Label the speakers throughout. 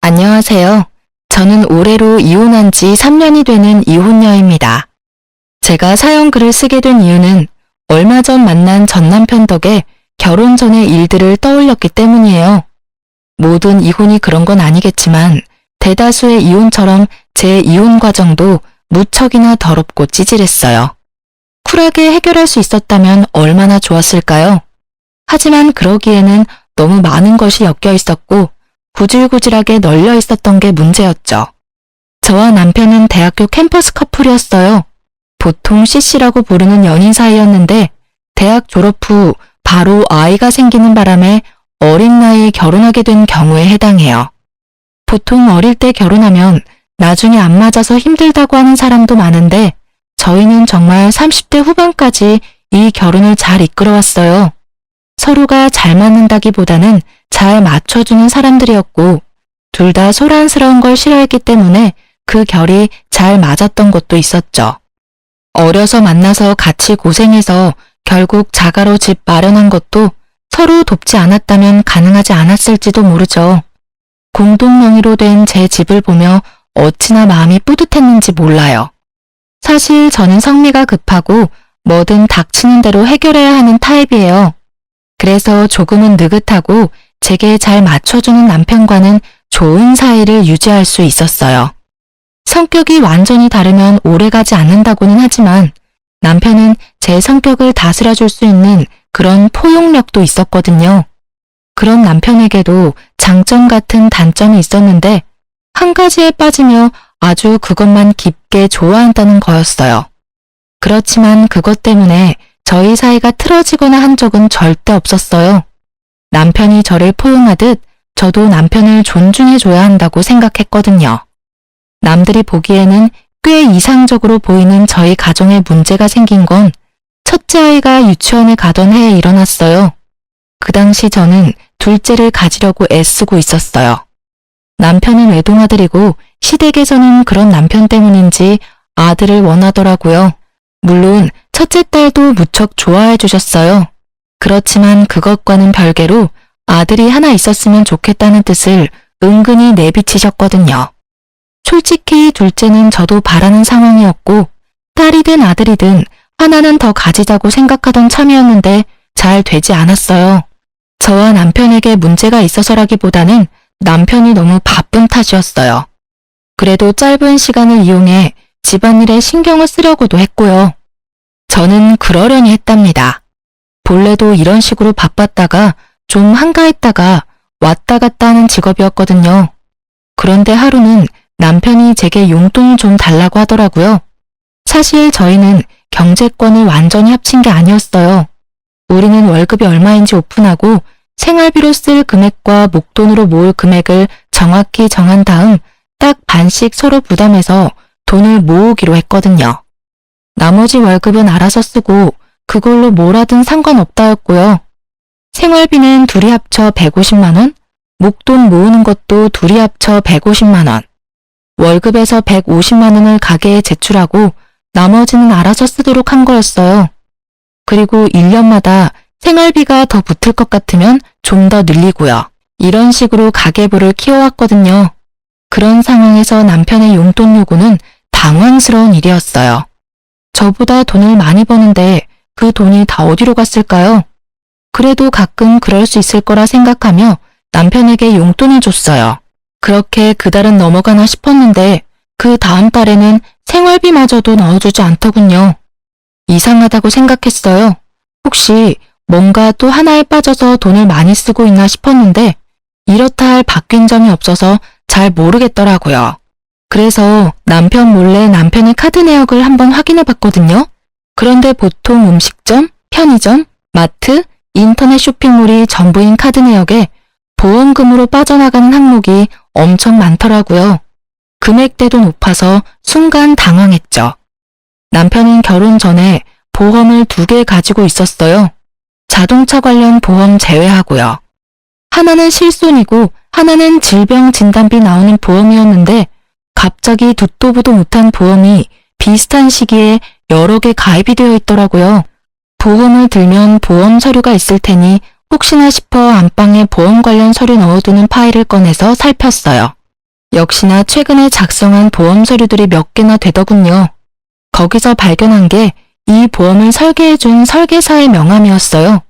Speaker 1: 안녕하세요. 저는 올해로 이혼한 지 3년이 되는 이혼녀입니다. 제가 사연글을 쓰게 된 이유는 얼마 전 만난 전 남편 덕에 결혼 전의 일들을 떠올렸기 때문이에요. 모든 이혼이 그런 건 아니겠지만 대다수의 이혼처럼 제 이혼 과정도 무척이나 더럽고 찌질했어요. 쿨하게 해결할 수 있었다면 얼마나 좋았을까요? 하지만 그러기에는 너무 많은 것이 엮여 있었고 구질구질하게 널려 있었던 게 문제였죠. 저와 남편은 대학교 캠퍼스 커플이었어요. 보통 CC라고 부르는 연인 사이였는데 대학 졸업 후 바로 아이가 생기는 바람에 어린 나이에 결혼하게 된 경우에 해당해요. 보통 어릴 때 결혼하면 나중에 안 맞아서 힘들다고 하는 사람도 많은데 저희는 정말 30대 후반까지 이 결혼을 잘 이끌어왔어요. 서로가 잘 맞는다기보다는 잘 맞춰주는 사람들이었고 둘 다 소란스러운 걸 싫어했기 때문에 그 결이 잘 맞았던 것도 있었죠. 어려서 만나서 같이 고생해서 결국 자가로 집 마련한 것도 서로 돕지 않았다면 가능하지 않았을지도 모르죠. 공동 명의로 된 제 집을 보며 어찌나 마음이 뿌듯했는지 몰라요. 사실 저는 성미가 급하고 뭐든 닥치는 대로 해결해야 하는 타입이에요. 그래서 조금은 느긋하고 제게 잘 맞춰주는 남편과는 좋은 사이를 유지할 수 있었어요. 성격이 완전히 다르면 오래가지 않는다고는 하지만 남편은 제 성격을 다스려줄 수 있는 그런 포용력도 있었거든요. 그런 남편에게도 장점 같은 단점이 있었는데 한 가지에 빠지며 아주 그것만 깊게 좋아한다는 거였어요. 그렇지만 그것 때문에 저희 사이가 틀어지거나 한 적은 절대 없었어요. 남편이 저를 포용하듯 저도 남편을 존중해줘야 한다고 생각했거든요. 남들이 보기에는 꽤 이상적으로 보이는 저희 가정에 문제가 생긴 건 첫째 아이가 유치원에 가던 해에 일어났어요. 그 당시 저는 둘째를 가지려고 애쓰고 있었어요. 남편은 외동아들이고 시댁에서는 그런 남편 때문인지 아들을 원하더라고요. 물론 첫째 딸도 무척 좋아해 주셨어요. 그렇지만 그것과는 별개로 아들이 하나 있었으면 좋겠다는 뜻을 은근히 내비치셨거든요. 솔직히 둘째는 저도 바라는 상황이었고 딸이든 아들이든 하나는 더 가지자고 생각하던 참이었는데 잘 되지 않았어요. 저와 남편에게 문제가 있어서라기보다는 남편이 너무 바쁜 탓이었어요. 그래도 짧은 시간을 이용해 집안일에 신경을 쓰려고도 했고요. 저는 그러려니 했답니다. 본래도 이런 식으로 바빴다가 좀 한가했다가 왔다 갔다 하는 직업이었거든요. 그런데 하루는 남편이 제게 용돈을 좀 달라고 하더라고요. 사실 저희는 경제권을 완전히 합친 게 아니었어요. 우리는 월급이 얼마인지 오픈하고 생활비로 쓸 금액과 목돈으로 모을 금액을 정확히 정한 다음 딱 반씩 서로 부담해서 돈을 모으기로 했거든요. 나머지 월급은 알아서 쓰고 그걸로 뭘 하든 상관없다였고요. 생활비는 둘이 합쳐 150만 원, 목돈 모으는 것도 둘이 합쳐 150만 원. 월급에서 150만 원을 가게에 제출하고 나머지는 알아서 쓰도록 한 거였어요. 그리고 1년마다 생활비가 더 붙을 것 같으면 좀 더 늘리고요. 이런 식으로 가계부를 키워왔거든요. 그런 상황에서 남편의 용돈 요구는 당황스러운 일이었어요. 저보다 돈을 많이 버는데 그 돈이 다 어디로 갔을까요? 그래도 가끔 그럴 수 있을 거라 생각하며 남편에게 용돈을 줬어요. 그렇게 그달은 넘어가나 싶었는데 그 다음 달에는 생활비마저도 넣어주지 않더군요. 이상하다고 생각했어요. 혹시 뭔가 또 하나에 빠져서 돈을 많이 쓰고 있나 싶었는데 이렇다 할 바뀐 점이 없어서 잘 모르겠더라고요. 그래서 남편 몰래 남편의 카드 내역을 한번 확인해 봤거든요. 그런데 보통 음식점, 편의점, 마트, 인터넷 쇼핑몰이 전부인 카드 내역에 보험금으로 빠져나가는 항목이 엄청 많더라고요. 금액대도 높아서 순간 당황했죠. 남편은 결혼 전에 보험을 2개 가지고 있었어요. 자동차 관련 보험 제외하고요. 하나는 실손이고 하나는 질병 진단비 나오는 보험이었는데 갑자기 듣도 보도 못한 보험이 비슷한 시기에 여러 개 가입이 되어 있더라고요. 보험을 들면 보험 서류가 있을 테니 혹시나 싶어 안방에 보험 관련 서류 넣어두는 파일을 꺼내서 살폈어요. 역시나 최근에 작성한 보험 서류들이 몇 개나 되더군요. 거기서 발견한 게 이 보험을 설계해준 설계사의 명함이었어요.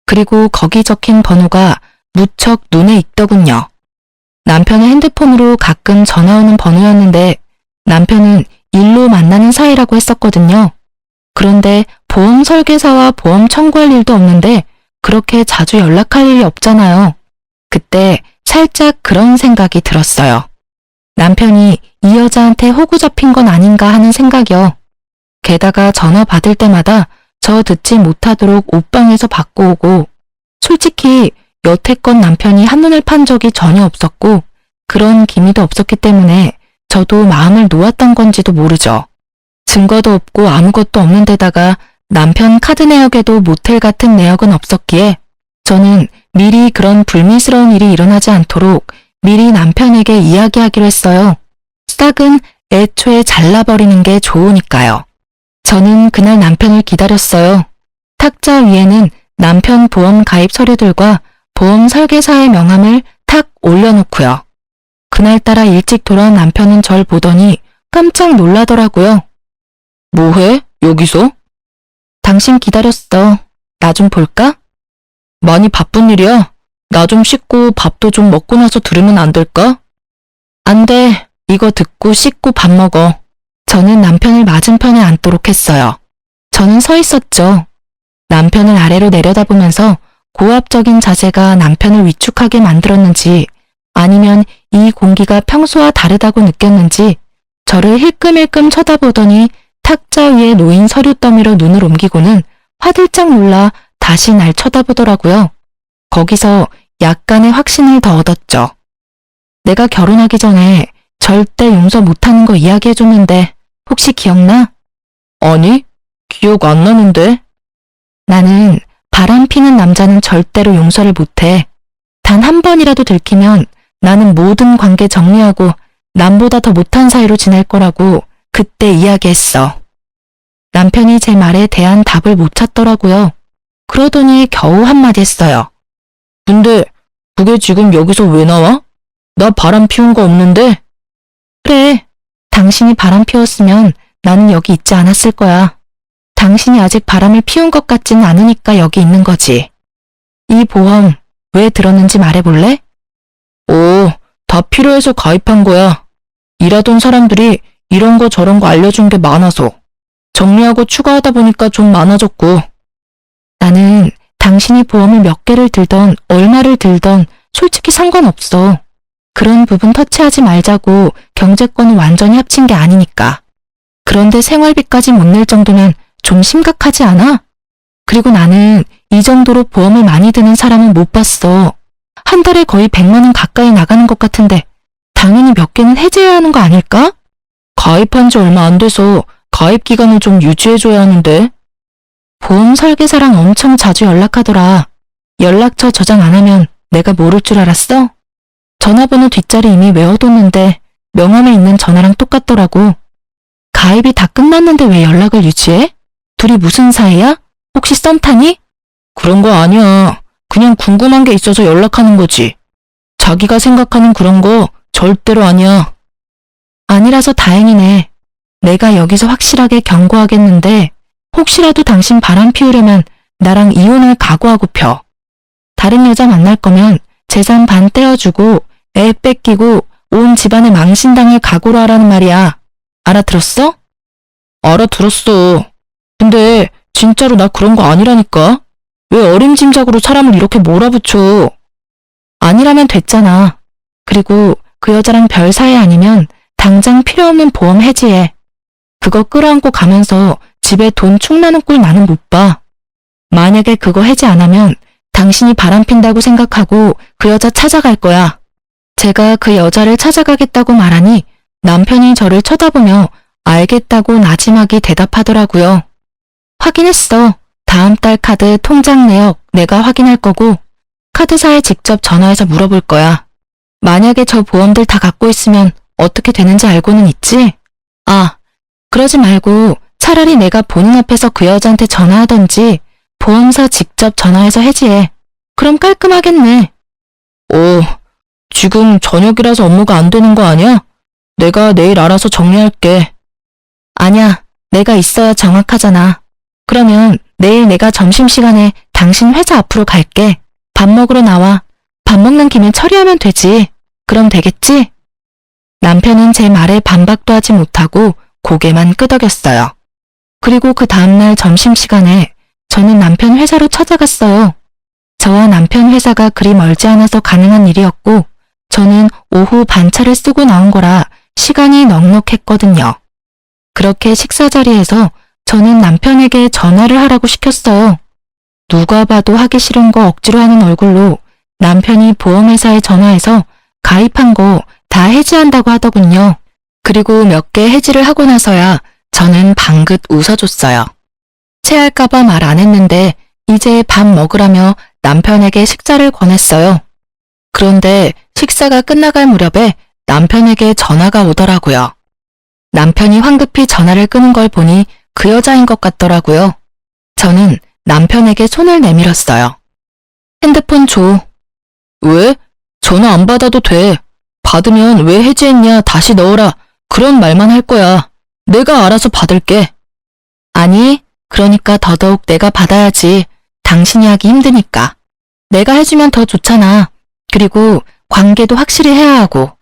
Speaker 1: 그리고 거기 적힌 번호가 무척 눈에 익더군요. 남편의 핸드폰으로 가끔 전화 오는 번호였는데 남편은 일로 만나는 사이라고 했었거든요. 그런데 보험 설계사와 보험 청구할 일도 없는데 그렇게 자주 연락할 일이 없잖아요. 그때 살짝 그런 생각이 들었어요. 남편이 이 여자한테 호구 잡힌 건 아닌가 하는 생각이요. 게다가 전화 받을 때마다 저 듣지 못하도록 옷방에서 받고 오고, 솔직히 여태껏 남편이 한눈을 판 적이 전혀 없었고 그런 기미도 없었기 때문에 저도 마음을 놓았던 건지도 모르죠. 증거도 없고 아무것도 없는 데다가 남편 카드 내역에도 모텔 같은 내역은 없었기에 저는 미리 그런 불미스러운 일이 일어나지 않도록 미리 남편에게 이야기하기로 했어요. 싹은 애초에 잘라버리는 게 좋으니까요. 저는 그날 남편을 기다렸어요. 탁자 위에는 남편 보험 가입 서류들과 보험 설계사의 명함을 탁 올려놓고요. 그날따라 일찍 돌아온 남편은 절 보더니 깜짝 놀라더라고요. 뭐해? 여기서? 당신 기다렸어. 나 좀 볼까? 많이 바쁜 일이야. 나 좀 씻고 밥도 좀 먹고 나서 들으면 안 될까? 안 돼. 이거 듣고 씻고 밥 먹어. 저는 남편을 맞은편에 앉도록 했어요. 저는 서 있었죠. 남편을 아래로 내려다보면서 고압적인 자세가 남편을 위축하게 만들었는지 아니면 이 공기가 평소와 다르다고 느꼈는지 저를 힐끔힐끔 쳐다보더니 탁자 위에 놓인 서류 더미로 눈을 옮기고는 화들짝 놀라 다시 날 쳐다보더라고요. 거기서 약간의 확신을 더 얻었죠. 내가 결혼하기 전에 절대 용서 못하는 거 이야기해줬는데 혹시 기억나? 아니, 기억 안 나는데. 나는 바람 피는 남자는 절대로 용서를 못해. 단 한 번이라도 들키면 나는 모든 관계 정리하고 남보다 더 못한 사이로 지낼 거라고 그때 이야기했어. 남편이 제 말에 대한 답을 못 찾더라고요. 그러더니 겨우 한마디 했어요. 근데 그게 지금 여기서 왜 나와? 나 바람 피운 거 없는데? 그래, 당신이 바람 피웠으면 나는 여기 있지 않았을 거야. 당신이 아직 바람을 피운 것 같지는 않으니까 여기 있는 거지. 이 보험 왜 들었는지 말해볼래? 오, 다 필요해서 가입한 거야. 일하던 사람들이 이런 거 저런 거 알려준 게 많아서. 정리하고 추가하다 보니까 좀 많아졌고. 나는 당신이 보험을 몇 개를 들던 얼마를 들던 솔직히 상관없어. 그런 부분 터치하지 말자고 경제권을 완전히 합친 게 아니니까. 그런데 생활비까지 못 낼 정도면 좀 심각하지 않아? 그리고 나는 이 정도로 보험을 많이 드는 사람은 못 봤어. 한 달에 거의 100만 원 가까이 나가는 것 같은데 당연히 몇 개는 해지해야 하는 거 아닐까? 가입한 지 얼마 안 돼서 가입 기간을 좀 유지해줘야 하는데. 보험 설계사랑 엄청 자주 연락하더라. 연락처 저장 안 하면 내가 모를 줄 알았어? 전화번호 뒷자리 이미 외워뒀는데 명함에 있는 전화랑 똑같더라고. 가입이 다 끝났는데 왜 연락을 유지해? 둘이 무슨 사이야? 혹시 썸 타니? 그런 거 아니야. 그냥 궁금한 게 있어서 연락하는 거지. 자기가 생각하는 그런 거 절대로 아니야. 아니라서 다행이네. 내가 여기서 확실하게 경고하겠는데 혹시라도 당신 바람 피우려면 나랑 이혼을 각오하고 펴. 다른 여자 만날 거면 재산 반 떼어주고 애 뺏기고 온 집안에 망신당할 각오로 하라는 말이야. 알아들었어? 알아들었어. 근데 진짜로 나 그런 거 아니라니까. 왜 어림짐작으로 사람을 이렇게 몰아붙여. 아니라면 됐잖아. 그리고 그 여자랑 별 사이 아니면 당장 필요 없는 보험 해지해. 그거 끌어안고 가면서 집에 돈 축나는 꼴 나는 못 봐. 만약에 그거 해지 안 하면 당신이 바람핀다고 생각하고 그 여자 찾아갈 거야. 제가 그 여자를 찾아가겠다고 말하니 남편이 저를 쳐다보며 알겠다고 나지막이 대답하더라고요. 확인했어. 다음 달 카드 통장 내역 내가 확인할 거고 카드사에 직접 전화해서 물어볼 거야. 만약에 저 보험들 다 갖고 있으면 어떻게 되는지 알고는 있지? 아, 그러지 말고 차라리 내가 본인 앞에서 그 여자한테 전화하던지 보험사 직접 전화해서 해지해. 그럼 깔끔하겠네. 오, 지금 저녁이라서 업무가 안 되는 거 아니야? 내가 내일 알아서 정리할게. 아니야, 내가 있어야 정확하잖아. 그러면 내일 내가 점심시간에 당신 회사 앞으로 갈게. 밥 먹으러 나와. 밥 먹는 김에 처리하면 되지. 그럼 되겠지? 남편은 제 말에 반박도 하지 못하고 고개만 끄덕였어요. 그리고 그 다음날 점심시간에 저는 남편 회사로 찾아갔어요. 저와 남편 회사가 그리 멀지 않아서 가능한 일이었고 저는 오후 반차를 쓰고 나온 거라 시간이 넉넉했거든요. 그렇게 식사 자리에서 저는 남편에게 전화를 하라고 시켰어요. 누가 봐도 하기 싫은 거 억지로 하는 얼굴로 남편이 보험회사에 전화해서 가입한 거 다 해지한다고 하더군요. 그리고 몇 개 해지를 하고 나서야 저는 방긋 웃어줬어요. 체할까봐 말 안 했는데 이제 밥 먹으라며 남편에게 식사를 권했어요. 그런데 식사가 끝나갈 무렵에 남편에게 전화가 오더라고요. 남편이 황급히 전화를 끄는 걸 보니 그 여자인 것 같더라고요. 저는 남편에게 손을 내밀었어요. 핸드폰 줘. 왜? 전화 안 받아도 돼. 받으면 왜 해지했냐 다시 넣어라. 그런 말만 할 거야. 내가 알아서 받을게. 아니, 그러니까 더더욱 내가 받아야지. 당신이 하기 힘드니까. 내가 해주면 더 좋잖아. 그리고 관계도 확실히 해야 하고.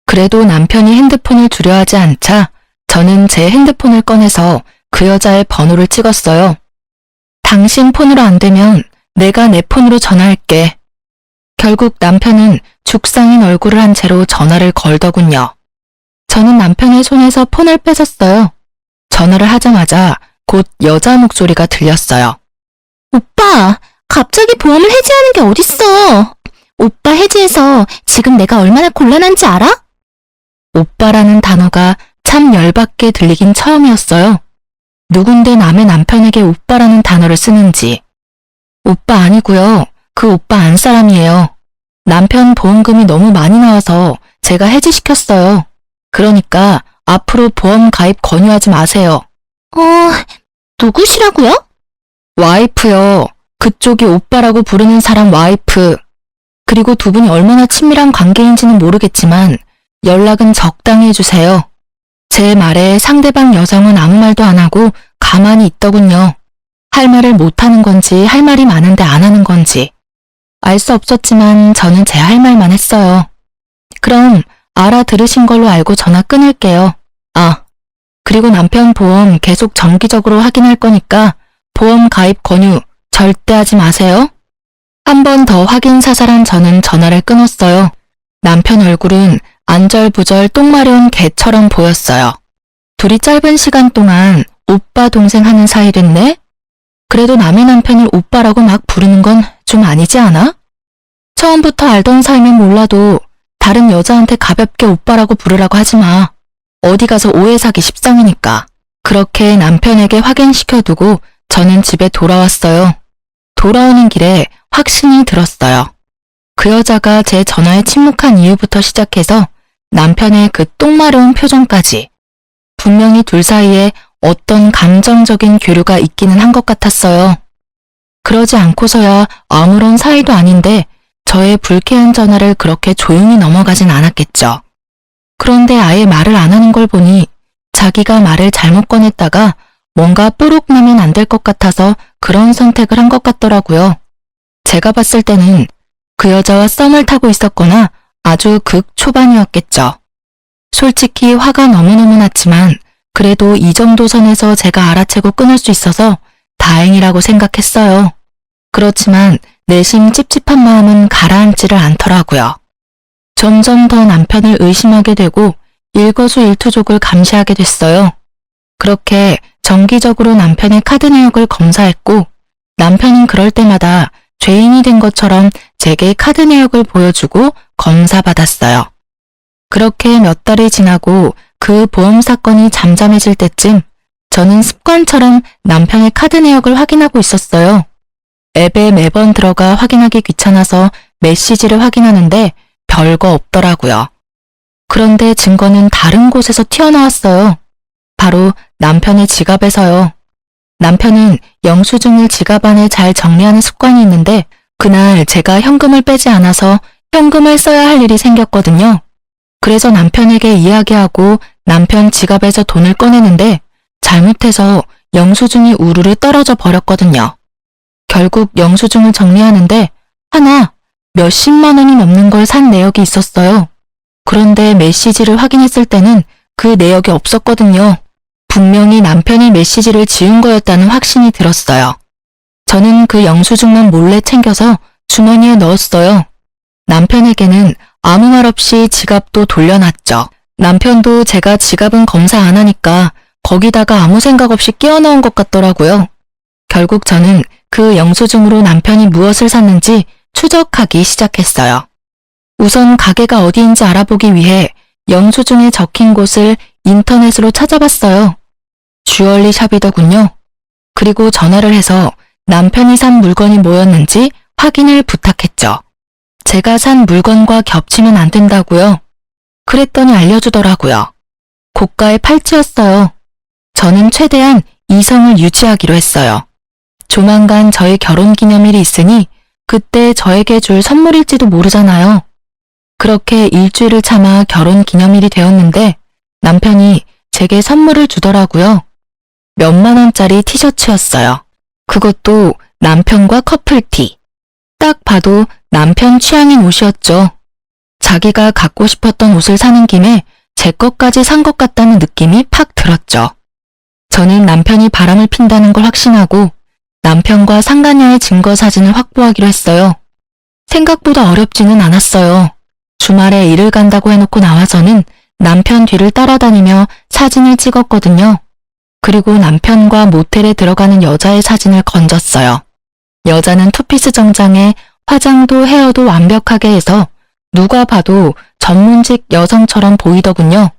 Speaker 1: 그래도 남편이 핸드폰을 주려 하지 않자 저는 제 핸드폰을 꺼내서 그 여자의 번호를 찍었어요. 당신 폰으로 안 되면 내가 내 폰으로 전화할게. 결국 남편은 죽상인 얼굴을 한 채로 전화를 걸더군요. 저는 남편의 손에서 폰을 뺏었어요. 전화를 하자마자 곧 여자 목소리가 들렸어요. 오빠, 갑자기 보험을 해지하는 게 어딨어. 오빠 해지해서 지금 내가 얼마나 곤란한지 알아? 오빠라는 단어가 참 열받게 들리긴 처음이었어요. 누군데 남의 남편에게 오빠라는 단어를 쓰는지. 오빠 아니고요. 그 오빠 안 사람이에요. 남편 보험금이 너무 많이 나와서 제가 해지시켰어요. 그러니까 앞으로 보험 가입 권유하지 마세요. 누구시라고요? 와이프요. 그쪽이 오빠라고 부르는 사람 와이프. 그리고 두 분이 얼마나 친밀한 관계인지는 모르겠지만 연락은 적당히 해주세요. 제 말에 상대방 여성은 아무 말도 안 하고 가만히 있더군요. 할 말을 못하는 건지 할 말이 많은데 안 하는 건지. 알 수 없었지만 저는 제 할 말만 했어요. 그럼 알아들으신 걸로 알고 전화 끊을게요. 그리고 남편 보험 계속 정기적으로 확인할 거니까 보험 가입 권유 절대 하지 마세요. 한 번 더 확인 사살한 저는 전화를 끊었어요. 남편 얼굴은 안절부절 똥 마려운 개처럼 보였어요. 둘이 짧은 시간 동안 오빠 동생 하는 사이 됐네? 그래도 남의 남편을 오빠라고 막 부르는 건 좀 아니지 않아? 처음부터 알던 사이면 몰라도 다른 여자한테 가볍게 오빠라고 부르라고 하지 마. 어디 가서 오해 사기 십상이니까. 그렇게 남편에게 확인시켜두고 저는 집에 돌아왔어요. 돌아오는 길에 확신이 들었어요. 그 여자가 제 전화에 침묵한 이유부터 시작해서 남편의 그 똥마려운 표정까지 분명히 둘 사이에 어떤 감정적인 교류가 있기는 한 것 같았어요. 그러지 않고서야 아무런 사이도 아닌데 저의 불쾌한 전화를 그렇게 조용히 넘어가진 않았겠죠. 그런데 아예 말을 안 하는 걸 보니 자기가 말을 잘못 꺼냈다가 뭔가 뽀록 나면 안 될 것 같아서 그런 선택을 한 것 같더라고요. 제가 봤을 때는 그 여자와 썸을 타고 있었거나 아주 극 초반이었겠죠. 솔직히 화가 너무너무 났지만 그래도 이 정도 선에서 제가 알아채고 끊을 수 있어서 다행이라고 생각했어요. 그렇지만 내심 찝찝한 마음은 가라앉지를 않더라고요. 점점 더 남편을 의심하게 되고 일거수일투족을 감시하게 됐어요. 그렇게 정기적으로 남편의 카드 내역을 검사했고 남편은 그럴 때마다 죄인이 된 것처럼 제게 카드 내역을 보여주고 검사받았어요. 그렇게 몇 달이 지나고 그 보험 사건이 잠잠해질 때쯤 저는 습관처럼 남편의 카드 내역을 확인하고 있었어요. 앱에 매번 들어가 확인하기 귀찮아서 메시지를 확인하는데 별거 없더라고요. 그런데 증거는 다른 곳에서 튀어나왔어요. 바로 남편의 지갑에서요. 남편은 영수증을 지갑 안에 잘 정리하는 습관이 있는데 그날 제가 현금을 빼지 않아서 현금을 써야 할 일이 생겼거든요. 그래서 남편에게 이야기하고 남편 지갑에서 돈을 꺼내는데 잘못해서 영수증이 우르르 떨어져 버렸거든요. 결국 영수증을 정리하는데 하나 몇십만 원이 넘는 걸 산 내역이 있었어요. 그런데 메시지를 확인했을 때는 그 내역이 없었거든요. 분명히 남편이 메시지를 지운 거였다는 확신이 들었어요. 저는 그 영수증만 몰래 챙겨서 주머니에 넣었어요. 남편에게는 아무 말 없이 지갑도 돌려놨죠. 남편도 제가 지갑은 검사 안 하니까 거기다가 아무 생각 없이 끼워 넣은 것 같더라고요. 결국 저는 그 영수증으로 남편이 무엇을 샀는지 추적하기 시작했어요. 우선 가게가 어디인지 알아보기 위해 영수증에 적힌 곳을 인터넷으로 찾아봤어요. 주얼리 샵이더군요. 그리고 전화를 해서 남편이 산 물건이 뭐였는지 확인을 부탁했죠. 제가 산 물건과 겹치면 안 된다고요. 그랬더니 알려주더라고요. 고가의 팔찌였어요. 저는 최대한 이성을 유지하기로 했어요. 조만간 저희 결혼기념일이 있으니 그때 저에게 줄 선물일지도 모르잖아요. 그렇게 일주일을 참아 결혼기념일이 되었는데 남편이 제게 선물을 주더라고요. 몇만 원짜리 티셔츠였어요. 그것도 남편과 커플티. 딱 봐도 남편 취향인 옷이었죠. 자기가 갖고 싶었던 옷을 사는 김에 제 것까지 산 것 같다는 느낌이 팍 들었죠. 저는 남편이 바람을 핀다는 걸 확신하고 남편과 상간녀의 증거 사진을 확보하기로 했어요. 생각보다 어렵지는 않았어요. 주말에 일을 간다고 해놓고 나와서는 남편 뒤를 따라다니며 사진을 찍었거든요. 그리고 남편과 모텔에 들어가는 여자의 사진을 건졌어요. 여자는 투피스 정장에 화장도 헤어도 완벽하게 해서 누가 봐도 전문직 여성처럼 보이더군요.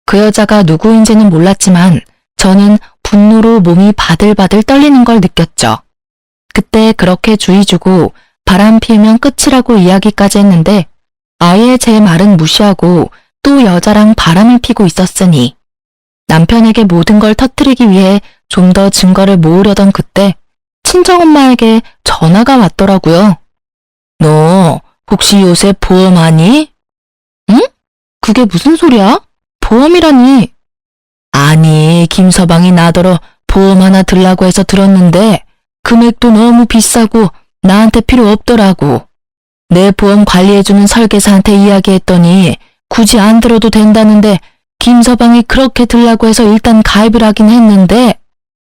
Speaker 1: 그 여자가 누구인지는 몰랐지만 저는 분노로 몸이 바들바들 떨리는 걸 느꼈죠. 그때 그렇게 주의 주고 바람 피우면 끝이라고 이야기까지 했는데 아예 제 말은 무시하고 또 여자랑 바람을 피고 있었으니 남편에게 모든 걸 터뜨리기 위해 좀 더 증거를 모으려던 그때 친정엄마에게 전화가 왔더라고요. 너 혹시 요새 보험하니? 응? 그게 무슨 소리야? 보험이라니. 아니, 김서방이 나더러 보험 하나 들라고 해서 들었는데 금액도 너무 비싸고 나한테 필요 없더라고. 내 보험 관리해주는 설계사한테 이야기했더니 굳이 안 들어도 된다는데 김서방이 그렇게 들라고 해서 일단 가입을 하긴 했는데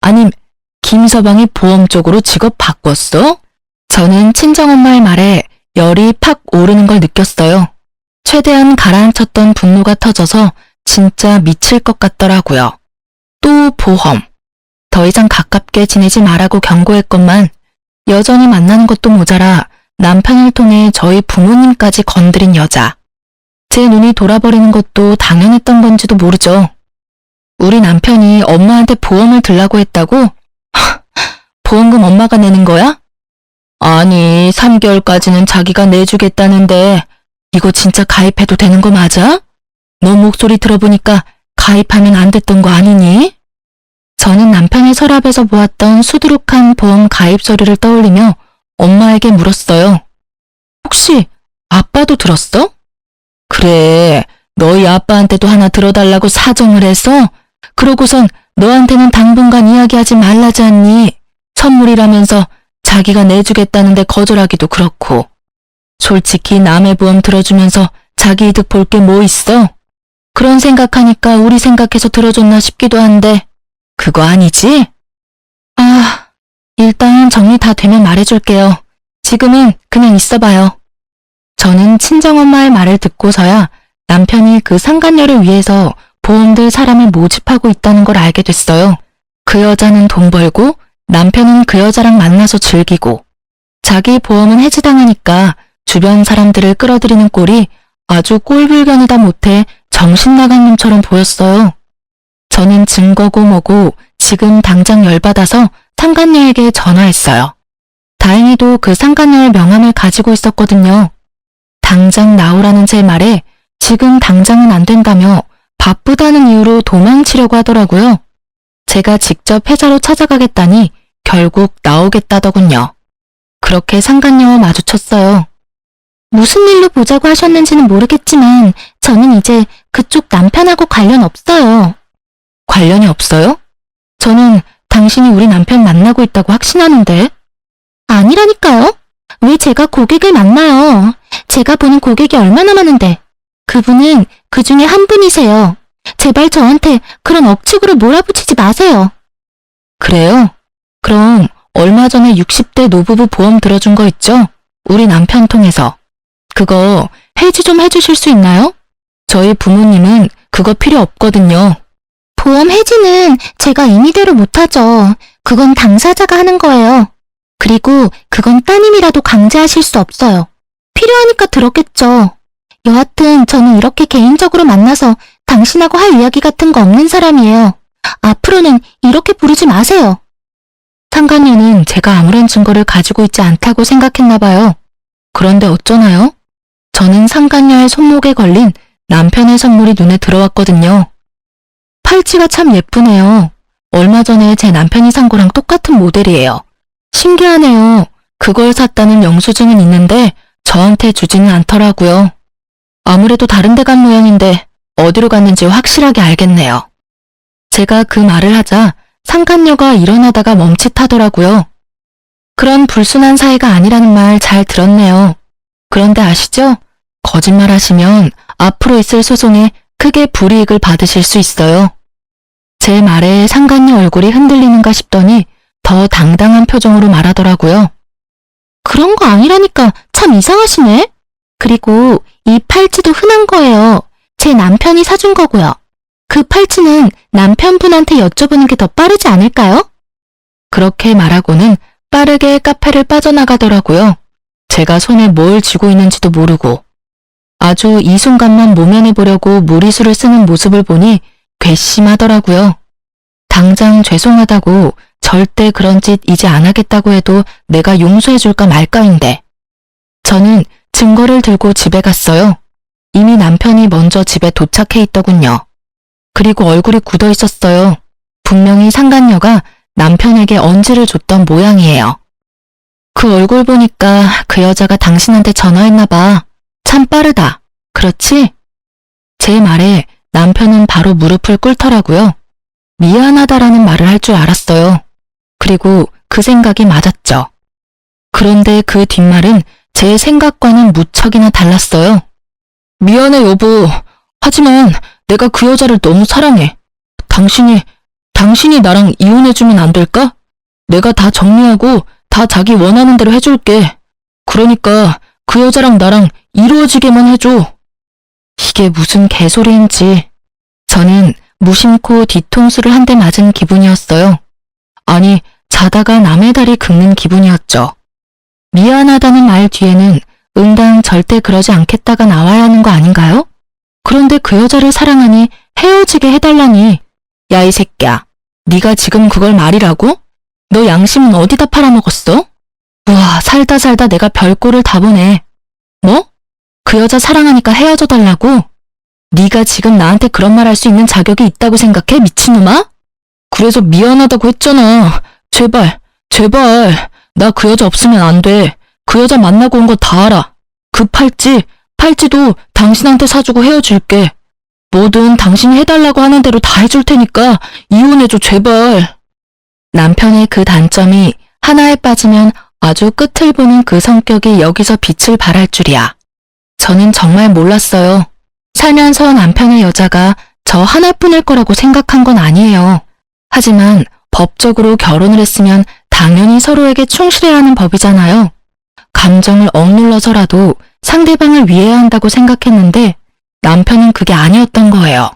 Speaker 1: 아님 김서방이 보험 쪽으로 직업 바꿨어? 저는 친정엄마의 말에 열이 팍 오르는 걸 느꼈어요. 최대한 가라앉혔던 분노가 터져서 진짜 미칠 것 같더라고요. 또 보험. 더 이상 가깝게 지내지 말라고 경고했건만 여전히 만나는 것도 모자라 남편을 통해 저희 부모님까지 건드린 여자. 제 눈이 돌아버리는 것도 당연했던 건지도 모르죠. 우리 남편이 엄마한테 보험을 들라고 했다고? 보험금 엄마가 내는 거야? 아니, 3개월까지는 자기가 내주겠다는데 이거 진짜 가입해도 되는 거 맞아? 너 목소리 들어보니까 가입하면 안 됐던 거 아니니? 저는 남편의 서랍에서 보았던 수두룩한 보험 가입 서류를 떠올리며 엄마에게 물었어요. 혹시 아빠도 들었어? 그래, 너희 아빠한테도 하나 들어달라고 사정을 해서 그러고선 너한테는 당분간 이야기하지 말라지 않니? 선물이라면서 자기가 내주겠다는데 거절하기도 그렇고. 솔직히 남의 보험 들어주면서 자기 이득 볼 게 뭐 있어? 그런 생각하니까 우리 생각해서 들어줬나 싶기도 한데 그거 아니지? 아, 일단 정리 다 되면 말해줄게요. 지금은 그냥 있어봐요. 저는 친정엄마의 말을 듣고서야 남편이 그 상간녀를 위해서 보험들 사람을 모집하고 있다는 걸 알게 됐어요. 그 여자는 돈 벌고 남편은 그 여자랑 만나서 즐기고 자기 보험은 해지당하니까 주변 사람들을 끌어들이는 꼴이 아주 꼴불견이다 못해 정신 나간 놈처럼 보였어요. 저는 증거고 뭐고 지금 당장 열받아서 상간녀에게 전화했어요. 다행히도 그 상간녀의 명함을 가지고 있었거든요. 당장 나오라는 제 말에 지금 당장은 안 된다며 바쁘다는 이유로 도망치려고 하더라고요. 제가 직접 회사로 찾아가겠다니 결국 나오겠다더군요. 그렇게 상간녀와 마주쳤어요.
Speaker 2: 무슨 일로 보자고 하셨는지는 모르겠지만 저는 이제 그쪽 남편하고 관련 없어요.
Speaker 1: 관련이 없어요? 저는 당신이 우리 남편 만나고 있다고 확신하는데.
Speaker 2: 아니라니까요. 왜 제가 고객을 만나요? 제가 보는 고객이 얼마나 많은데. 그분은 그 중에 한 분이세요. 제발 저한테 그런 억측으로 몰아붙이지 마세요.
Speaker 1: 그래요? 그럼 얼마 전에 60대 노부부 보험 들어준 거 있죠? 우리 남편 통해서. 그거 해지 좀 해주실 수 있나요? 저희 부모님은 그거 필요 없거든요.
Speaker 2: 보험 해지는 제가 임의대로 못하죠. 그건 당사자가 하는 거예요. 그리고 그건 따님이라도 강제하실 수 없어요. 필요하니까 들었겠죠. 여하튼 저는 이렇게 개인적으로 만나서 당신하고 할 이야기 같은 거 없는 사람이에요. 앞으로는 이렇게 부르지 마세요.
Speaker 1: 상간녀는 제가 아무런 증거를 가지고 있지 않다고 생각했나 봐요. 그런데 어쩌나요? 저는 상간녀의 손목에 걸린 남편의 선물이 눈에 들어왔거든요. 팔찌가 참 예쁘네요. 얼마 전에 제 남편이 산 거랑 똑같은 모델이에요. 신기하네요. 그걸 샀다는 영수증은 있는데 저한테 주지는 않더라고요. 아무래도 다른 데 간 모양인데 어디로 갔는지 확실하게 알겠네요. 제가 그 말을 하자 상간녀가 일어나다가 멈칫하더라고요. 그런 불순한 사이가 아니라는 말 잘 들었네요. 그런데 아시죠? 거짓말 하시면 앞으로 있을 소송에 크게 불이익을 받으실 수 있어요. 제 말에 상간녀 얼굴이 흔들리는가 싶더니 더 당당한 표정으로 말하더라고요.
Speaker 2: 그런 거 아니라니까 참 이상하시네. 그리고 이 팔찌도 흔한 거예요. 제 남편이 사준 거고요. 그 팔찌는 남편분한테 여쭤보는 게 더 빠르지 않을까요?
Speaker 1: 그렇게 말하고는 빠르게 카페를 빠져나가더라고요. 제가 손에 뭘 쥐고 있는지도 모르고. 아주 이 순간만 모면해 보려고 무리수를 쓰는 모습을 보니 괘씸하더라고요. 당장 죄송하다고 절대 그런 짓 이제 안 하겠다고 해도 내가 용서해 줄까 말까인데. 저는 증거를 들고 집에 갔어요. 이미 남편이 먼저 집에 도착해 있더군요. 그리고 얼굴이 굳어 있었어요. 분명히 상간녀가 남편에게 언지를 줬던 모양이에요. 그 얼굴 보니까 그 여자가 당신한테 전화했나 봐. 참 빠르다. 그렇지? 제 말에 남편은 바로 무릎을 꿇더라고요. 미안하다라는 말을 할 줄 알았어요. 그리고 그 생각이 맞았죠. 그런데 그 뒷말은 제 생각과는 무척이나 달랐어요. 미안해 여보. 하지만 내가 그 여자를 너무 사랑해. 당신이 나랑 이혼해주면 안 될까? 내가 다 정리하고 다 자기 원하는 대로 해줄게. 그러니까 그 여자랑 나랑 이루어지게만 해줘. 이게 무슨 개소리인지. 저는 무심코 뒤통수를 한 대 맞은 기분이었어요. 아니, 자다가 남의 다리 긁는 기분이었죠. 미안하다는 말 뒤에는 응당 절대 그러지 않겠다가 나와야 하는 거 아닌가요? 그런데 그 여자를 사랑하니 헤어지게 해달라니. 야, 이 새끼야. 네가 지금 그걸 말이라고? 너 양심은 어디다 팔아먹었어? 우와, 살다 내가 별꼴을 다 보네. 뭐? 그 여자 사랑하니까 헤어져 달라고? 네가 지금 나한테 그런 말 할 수 있는 자격이 있다고 생각해, 미친놈아? 그래서 미안하다고 했잖아. 제발. 나 그 여자 없으면 안 돼. 그 여자 만나고 온 거 다 알아. 그 팔찌도 당신한테 사주고 헤어질게. 뭐든 당신이 해달라고 하는 대로 다 해줄 테니까 이혼해줘, 제발. 남편의 그 단점이 하나에 빠지면 아주 끝을 보는 그 성격이 여기서 빛을 발할 줄이야. 저는 정말 몰랐어요. 살면서 남편의 여자가 저 하나뿐일 거라고 생각한 건 아니에요. 하지만 법적으로 결혼을 했으면 당연히 서로에게 충실해야 하는 법이잖아요. 감정을 억눌러서라도 상대방을 위해야 한다고 생각했는데 남편은 그게 아니었던 거예요.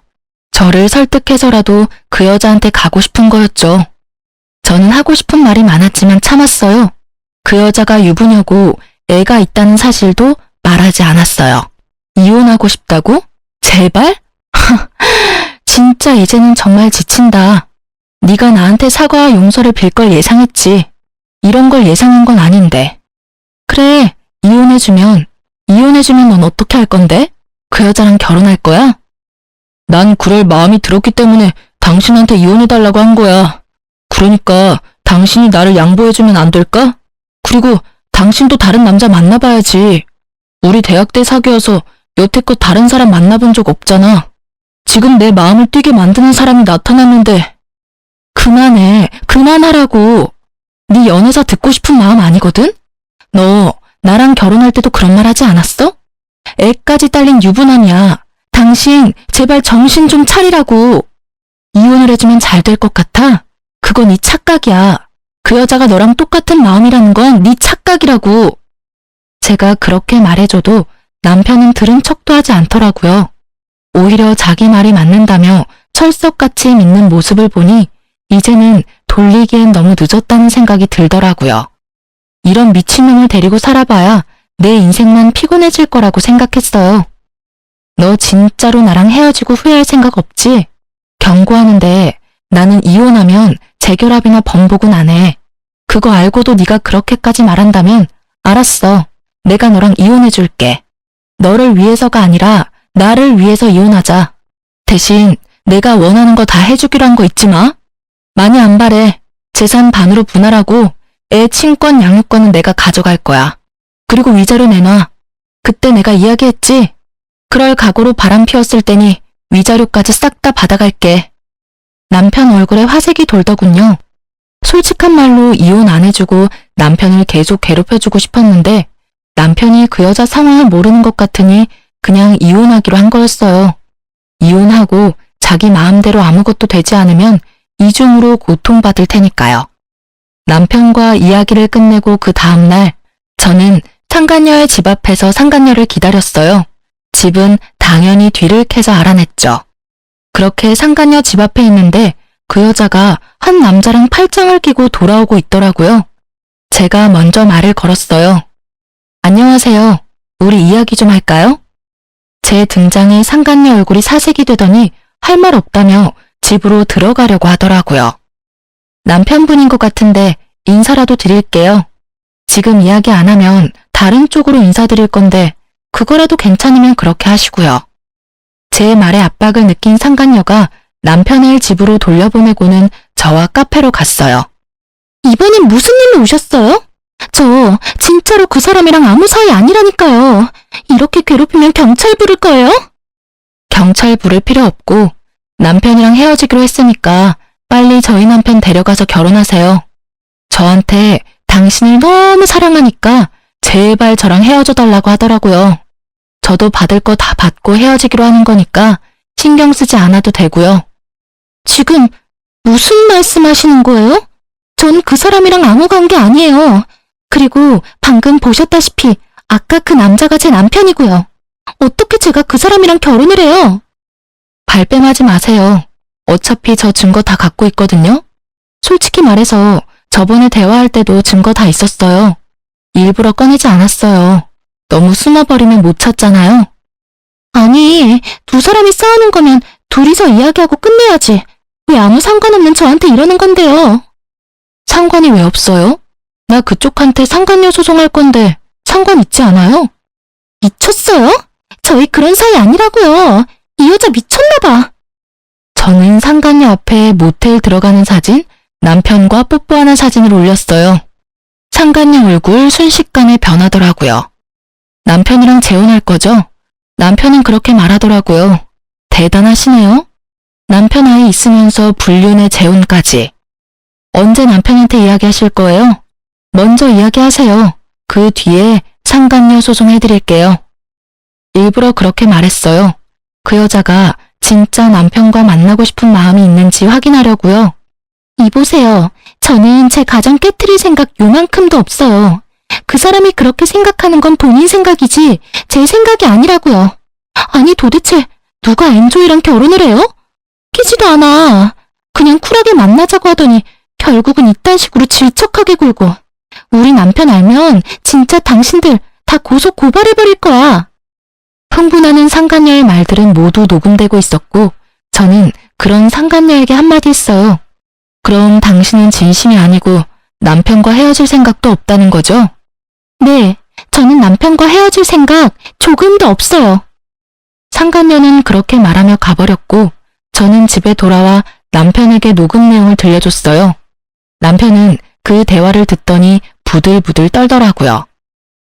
Speaker 1: 저를 설득해서라도 그 여자한테 가고 싶은 거였죠. 저는 하고 싶은 말이 많았지만 참았어요. 그 여자가 유부녀고 애가 있다는 사실도 말하지 않았어요. 이혼하고 싶다고? 제발? 진짜 이제는 정말 지친다. 네가 나한테 사과와 용서를 빌 걸 예상했지. 이런 걸 예상한 건 아닌데. 그래, 이혼해주면 넌 어떻게 할 건데? 그 여자랑 결혼할 거야? 난 그럴 마음이 들었기 때문에 당신한테 이혼해달라고 한 거야. 그러니까 당신이 나를 양보해주면 안 될까? 그리고 당신도 다른 남자 만나봐야지. 우리 대학 때 사귀어서 여태껏 다른 사람 만나본 적 없잖아. 지금 내 마음을 뛰게 만드는 사람이 나타났는데. 그만해, 그만하라고. 네 연애사 듣고 싶은 마음 아니거든? 너 나랑 결혼할 때도 그런 말 하지 않았어? 애까지 딸린 유부남이야. 당신 제발 정신 좀 차리라고. 이혼을 해주면 잘 될 것 같아? 그건 네 착각이야. 그 여자가 너랑 똑같은 마음이라는 건 네 착각이라고. 제가 그렇게 말해줘도 남편은 들은 척도 하지 않더라고요. 오히려 자기 말이 맞는다며 철석같이 믿는 모습을 보니 이제는 돌리기엔 너무 늦었다는 생각이 들더라고요. 이런 미친놈을 데리고 살아봐야 내 인생만 피곤해질 거라고 생각했어요. 너 진짜로 나랑 헤어지고 후회할 생각 없지? 경고하는데 나는 이혼하면 재결합이나 번복은 안 해. 그거 알고도 네가 그렇게까지 말한다면 알았어. 내가 너랑 이혼해줄게. 너를 위해서가 아니라 나를 위해서 이혼하자. 대신 내가 원하는 거 다 해주기로 한 거 잊지 마. 많이 안 바래. 재산 반으로 분할하고 애 친권 양육권은 내가 가져갈 거야. 그리고 위자료 내놔. 그때 내가 이야기했지? 그럴 각오로 바람 피웠을 때니 위자료까지 싹 다 받아갈게. 남편 얼굴에 화색이 돌더군요. 솔직한 말로 이혼 안 해주고 남편을 계속 괴롭혀주고 싶었는데 남편이 그 여자 상황을 모르는 것 같으니 그냥 이혼하기로 한 거였어요. 이혼하고 자기 마음대로 아무것도 되지 않으면 이중으로 고통받을 테니까요. 남편과 이야기를 끝내고 그 다음날 저는 상간녀의 집 앞에서 상간녀를 기다렸어요. 집은 당연히 뒤를 캐서 알아냈죠. 그렇게 상간녀 집 앞에 있는데 그 여자가 한 남자랑 팔짱을 끼고 돌아오고 있더라고요. 제가 먼저 말을 걸었어요. 안녕하세요. 우리 이야기 좀 할까요? 제 등장에 상간녀 얼굴이 사색이 되더니 할 말 없다며 집으로 들어가려고 하더라고요. 남편분인 것 같은데 인사라도 드릴게요. 지금 이야기 안 하면 다른 쪽으로 인사드릴 건데 그거라도 괜찮으면 그렇게 하시고요. 제 말에 압박을 느낀 상간녀가 남편을 집으로 돌려보내고는 저와 카페로 갔어요.
Speaker 2: 이번엔 무슨 일로 오셨어요? 저 진짜로 그 사람이랑 아무 사이 아니라니까요. 이렇게 괴롭히면 경찰 부를 거예요?
Speaker 1: 경찰 부를 필요 없고 남편이랑 헤어지기로 했으니까 빨리 저희 남편 데려가서 결혼하세요. 저한테 당신을 너무 사랑하니까 제발 저랑 헤어져 달라고 하더라고요. 저도 받을 거 다 받고 헤어지기로 하는 거니까 신경 쓰지 않아도 되고요.
Speaker 2: 지금 무슨 말씀하시는 거예요? 전 그 사람이랑 아무 관계 아니에요. 그리고 방금 보셨다시피 아까 그 남자가 제 남편이고요. 어떻게 제가 그 사람이랑 결혼을 해요?
Speaker 1: 발뺌하지 마세요. 어차피 저 증거 다 갖고 있거든요. 솔직히 말해서 저번에 대화할 때도 증거 다 있었어요. 일부러 꺼내지 않았어요. 너무 숨어버리면 못 찾잖아요.
Speaker 2: 아니, 두 사람이 싸우는 거면 둘이서 이야기하고 끝내야지. 왜 아무 상관없는 저한테 이러는 건데요?
Speaker 1: 상관이 왜 없어요? 나 그쪽한테 상간녀 소송할 건데 상관 있지 않아요?
Speaker 2: 미쳤어요? 저희 그런 사이 아니라고요. 이 여자 미쳤나봐.
Speaker 1: 저는 상간녀 앞에 모텔 들어가는 사진, 남편과 뽀뽀하는 사진을 올렸어요. 상간녀 얼굴 순식간에 변하더라고요. 남편이랑 재혼할 거죠? 남편은 그렇게 말하더라고요. 대단하시네요. 남편 아이 있으면서 불륜의 재혼까지. 언제 남편한테 이야기하실 거예요? 먼저 이야기하세요. 그 뒤에 상간녀 소송해드릴게요. 일부러 그렇게 말했어요. 그 여자가 진짜 남편과 만나고 싶은 마음이 있는지 확인하려고요.
Speaker 2: 이보세요. 저는 제 가정 깨트릴 생각 요만큼도 없어요. 그 사람이 그렇게 생각하는 건 본인 생각이지 제 생각이 아니라고요. 아니 도대체 누가 엔조이랑 결혼을 해요? 끼지도 않아. 그냥 쿨하게 만나자고 하더니 결국은 이딴 식으로 질척하게 굴고. 우리 남편 알면 진짜 당신들 다 고소 고발해버릴 거야.
Speaker 1: 흥분하는 상간녀의 말들은 모두 녹음되고 있었고 저는 그런 상간녀에게 한마디 했어요. 그럼 당신은 진심이 아니고 남편과 헤어질 생각도 없다는 거죠?
Speaker 2: 네, 저는 남편과 헤어질 생각 조금도 없어요.
Speaker 1: 상간녀는 그렇게 말하며 가버렸고 저는 집에 돌아와 남편에게 녹음 내용을 들려줬어요. 남편은 그 대화를 듣더니 부들부들 떨더라고요.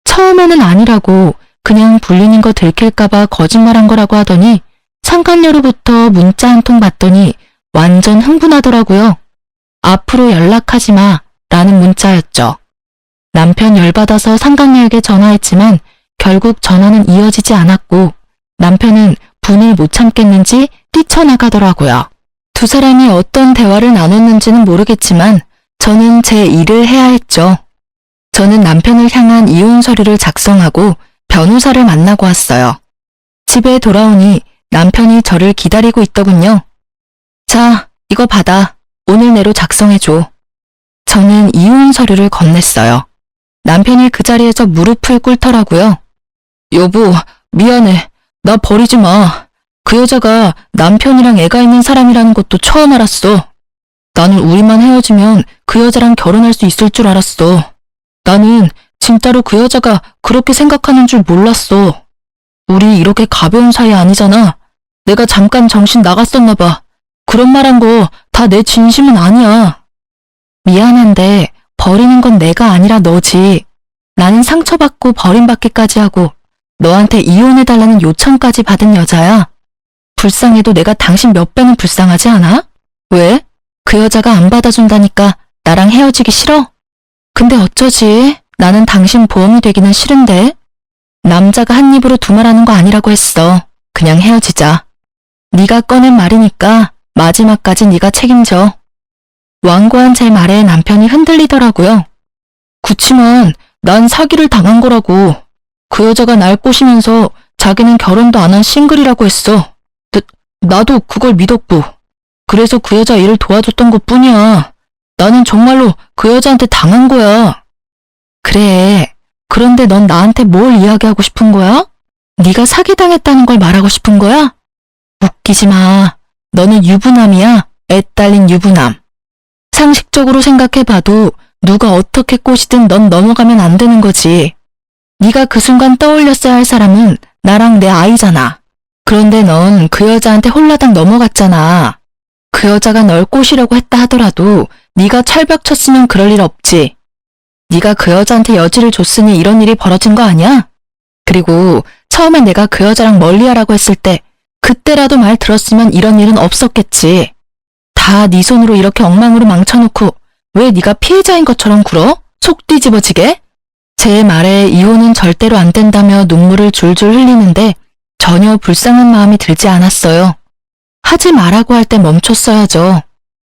Speaker 1: 처음에는 아니라고 그냥 불리는 거 들킬까봐 거짓말한 거라고 하더니 상간녀로부터 문자 한 통 받더니 완전 흥분하더라고요. 앞으로 연락하지 마 라는 문자였죠. 남편 열받아서 상간녀에게 전화했지만 결국 전화는 이어지지 않았고 남편은 분을 못 참겠는지 뛰쳐나가더라고요. 두 사람이 어떤 대화를 나눴는지는 모르겠지만 저는 제 일을 해야 했죠. 저는 남편을 향한 이혼 서류를 작성하고 변호사를 만나고 왔어요. 집에 돌아오니 남편이 저를 기다리고 있더군요. 자, 이거 받아. 오늘 내로 작성해줘. 저는 이혼 서류를 건넸어요. 남편이 그 자리에서 무릎을 꿇더라고요. 여보, 미안해. 나 버리지 마. 그 여자가 남편이랑 애가 있는 사람이라는 것도 처음 알았어. 나는 우리만 헤어지면 그 여자랑 결혼할 수 있을 줄 알았어. 나는 진짜로 그 여자가 그렇게 생각하는 줄 몰랐어. 우리 이렇게 가벼운 사이 아니잖아. 내가 잠깐 정신 나갔었나 봐. 그런 말 한 거 다 내 진심은 아니야. 미안한데 버리는 건 내가 아니라 너지. 나는 상처받고 버림받기까지 하고 너한테 이혼해달라는 요청까지 받은 여자야. 불쌍해도 내가 당신 몇 배는 불쌍하지 않아? 왜? 그 여자가 안 받아준다니까 나랑 헤어지기 싫어? 근데 어쩌지? 나는 당신 보험이 되기는 싫은데. 남자가 한 입으로 두말하는 거 아니라고 했어. 그냥 헤어지자. 네가 꺼낸 말이니까 마지막까지 네가 책임져. 완고한 제 말에 남편이 흔들리더라고요. 그치만 난 사기를 당한 거라고. 그 여자가 날 꼬시면서 자기는 결혼도 안 한 싱글이라고 했어. 나도 그걸 믿었고. 그래서 그 여자 일을 도와줬던 것뿐이야. 나는 정말로 그 여자한테 당한 거야. 그래. 그런데 넌 나한테 뭘 이야기하고 싶은 거야? 네가 사기당했다는 걸 말하고 싶은 거야? 웃기지 마. 너는 유부남이야. 애 딸린 유부남. 상식적으로 생각해봐도 누가 어떻게 꼬시든 넌 넘어가면 안 되는 거지. 네가 그 순간 떠올렸어야 할 사람은 나랑 내 아이잖아. 그런데 넌 그 여자한테 홀라당 넘어갔잖아. 그 여자가 널 꼬시려고 했다 하더라도 네가 철벽 쳤으면 그럴 일 없지. 네가 그 여자한테 여지를 줬으니 이런 일이 벌어진 거 아니야? 그리고 처음에 내가 그 여자랑 멀리하라고 했을 때 그때라도 말 들었으면 이런 일은 없었겠지. 다 네 손으로 이렇게 엉망으로 망쳐놓고 왜 네가 피해자인 것처럼 굴어? 속 뒤집어지게? 제 말에 이혼은 절대로 안 된다며 눈물을 줄줄 흘리는데 전혀 불쌍한 마음이 들지 않았어요. 하지 말라고 할 때 멈췄어야죠.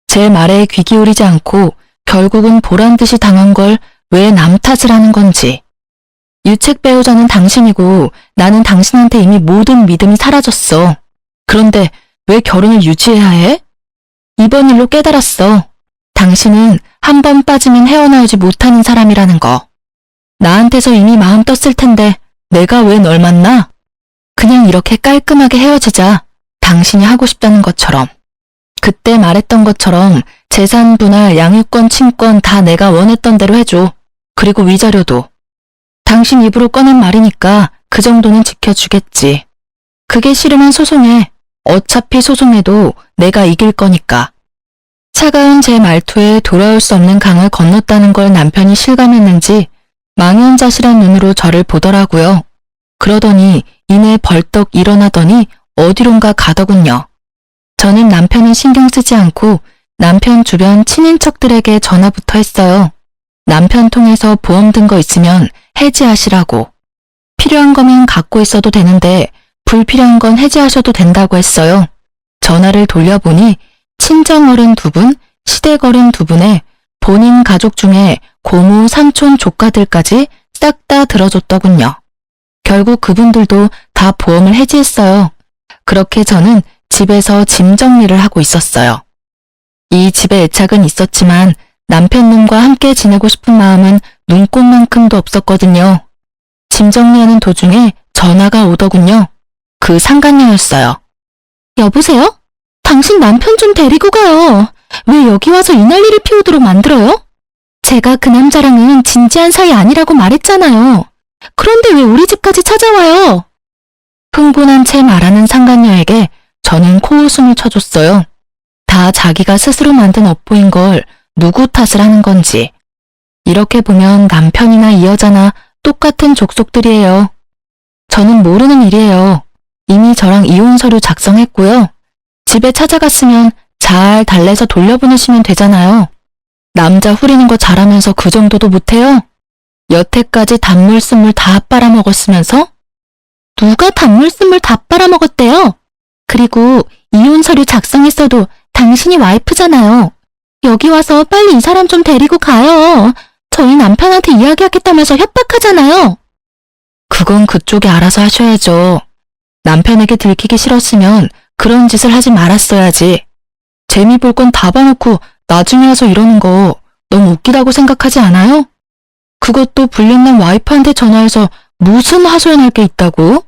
Speaker 1: 제 말에 귀 기울이지 않고 결국은 보란듯이 당한 걸 왜 남 탓을 하는 건지. 유책 배우자는 당신이고 나는 당신한테 이미 모든 믿음이 사라졌어. 그런데 왜 결혼을 유지해야 해? 이번 일로 깨달았어. 당신은 한 번 빠지면 헤어나오지 못하는 사람이라는 거. 나한테서 이미 마음 떴을 텐데 내가 왜 널 만나? 그냥 이렇게 깔끔하게 헤어지자. 당신이 하고 싶다는 것처럼. 그때 말했던 것처럼 재산 분할, 양육권, 친권 다 내가 원했던 대로 해줘. 그리고 위자료도. 당신 입으로 꺼낸 말이니까 그 정도는 지켜주겠지. 그게 싫으면 소송해. 어차피 소송해도 내가 이길 거니까. 차가운 제 말투에 돌아올 수 없는 강을 건넜다는 걸 남편이 실감했는지 망연자실한 눈으로 저를 보더라고요. 그러더니 이내 벌떡 일어나더니 어디론가 가더군요. 저는 남편은 신경 쓰지 않고 남편 주변 친인척들에게 전화부터 했어요. 남편 통해서 보험 든 거 있으면 해지하시라고. 필요한 거면 갖고 있어도 되는데 불필요한 건 해지하셔도 된다고 했어요. 전화를 돌려보니 친정어른 2분, 시댁어른 2분에 본인 가족 중에 고모, 삼촌, 조카들까지 싹 다 들어줬더군요. 결국 그분들도 다 보험을 해지했어요. 그렇게 저는 집에서 짐 정리를 하고 있었어요. 이 집에 애착은 있었지만 남편님과 함께 지내고 싶은 마음은 눈꽃만큼도 없었거든요. 짐 정리하는 도중에 전화가 오더군요. 그 상간녀였어요.
Speaker 2: 여보세요? 당신 남편 좀 데리고 가요. 왜 여기 와서 이 난리를 피우도록 만들어요? 제가 그 남자랑은 진지한 사이 아니라고 말했잖아요. 그런데 왜 우리 집까지 찾아와요?
Speaker 1: 흥분한 채 말하는 상간녀에게 저는 코웃음을 쳐줬어요. 다 자기가 스스로 만든 업보인 걸 누구 탓을 하는 건지. 이렇게 보면 남편이나 이 여자나 똑같은 족속들이에요. 저는 모르는 일이에요. 이미 저랑 이혼 서류 작성했고요. 집에 찾아갔으면 잘 달래서 돌려보내시면 되잖아요. 남자 후리는 거 잘하면서 그 정도도 못해요? 여태까지 단물 쓴물 다 빨아먹었으면서?
Speaker 2: 누가 단물 쓴물 다 빨아먹었대요? 그리고 이혼 서류 작성했어도 당신이 와이프잖아요. 여기 와서 빨리 이 사람 좀 데리고 가요. 저희 남편한테 이야기하겠다면서 협박하잖아요.
Speaker 1: 그건 그쪽이 알아서 하셔야죠. 남편에게 들키기 싫었으면 그런 짓을 하지 말았어야지. 재미 볼 건 다 봐놓고 나중에 와서 이러는 거 너무 웃기다고 생각하지 않아요? 그것도 불륜남 와이프한테 전화해서 무슨 하소연할 게 있다고?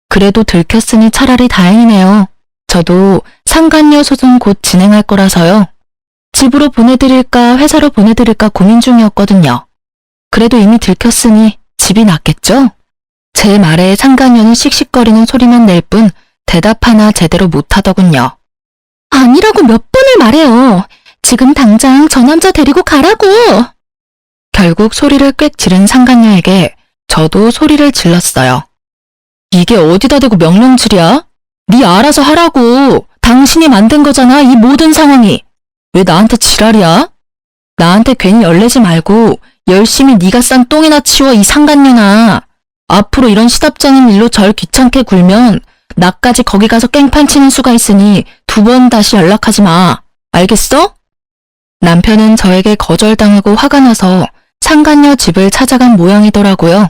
Speaker 1: 그래도 들켰으니 차라리 다행이네요. 저도 상간녀 소송 곧 진행할 거라서요. 집으로 보내드릴까 회사로 보내드릴까 고민 중이었거든요. 그래도 이미 들켰으니 집이 낫겠죠? 제 말에 상간녀는 씩씩거리는 소리만 낼 뿐 대답 하나 제대로 못하더군요.
Speaker 2: 아니라고 몇 번을 말해요. 지금 당장 저 남자 데리고 가라고.
Speaker 1: 결국 소리를 꽥 지른 상간녀에게 저도 소리를 질렀어요. 이게 어디다 대고 명령질이야? 네 알아서 하라고. 당신이 만든 거잖아, 이 모든 상황이. 왜 나한테 지랄이야? 나한테 괜히 열내지 말고 열심히 네가 싼 똥이나 치워, 이 상간녀나. 앞으로 이런 시답잖은 일로 절 귀찮게 굴면 나까지 거기 가서 깽판 치는 수가 있으니 2번 다시 연락하지 마. 알겠어? 남편은 저에게 거절당하고 화가 나서 상간녀 집을 찾아간 모양이더라고요.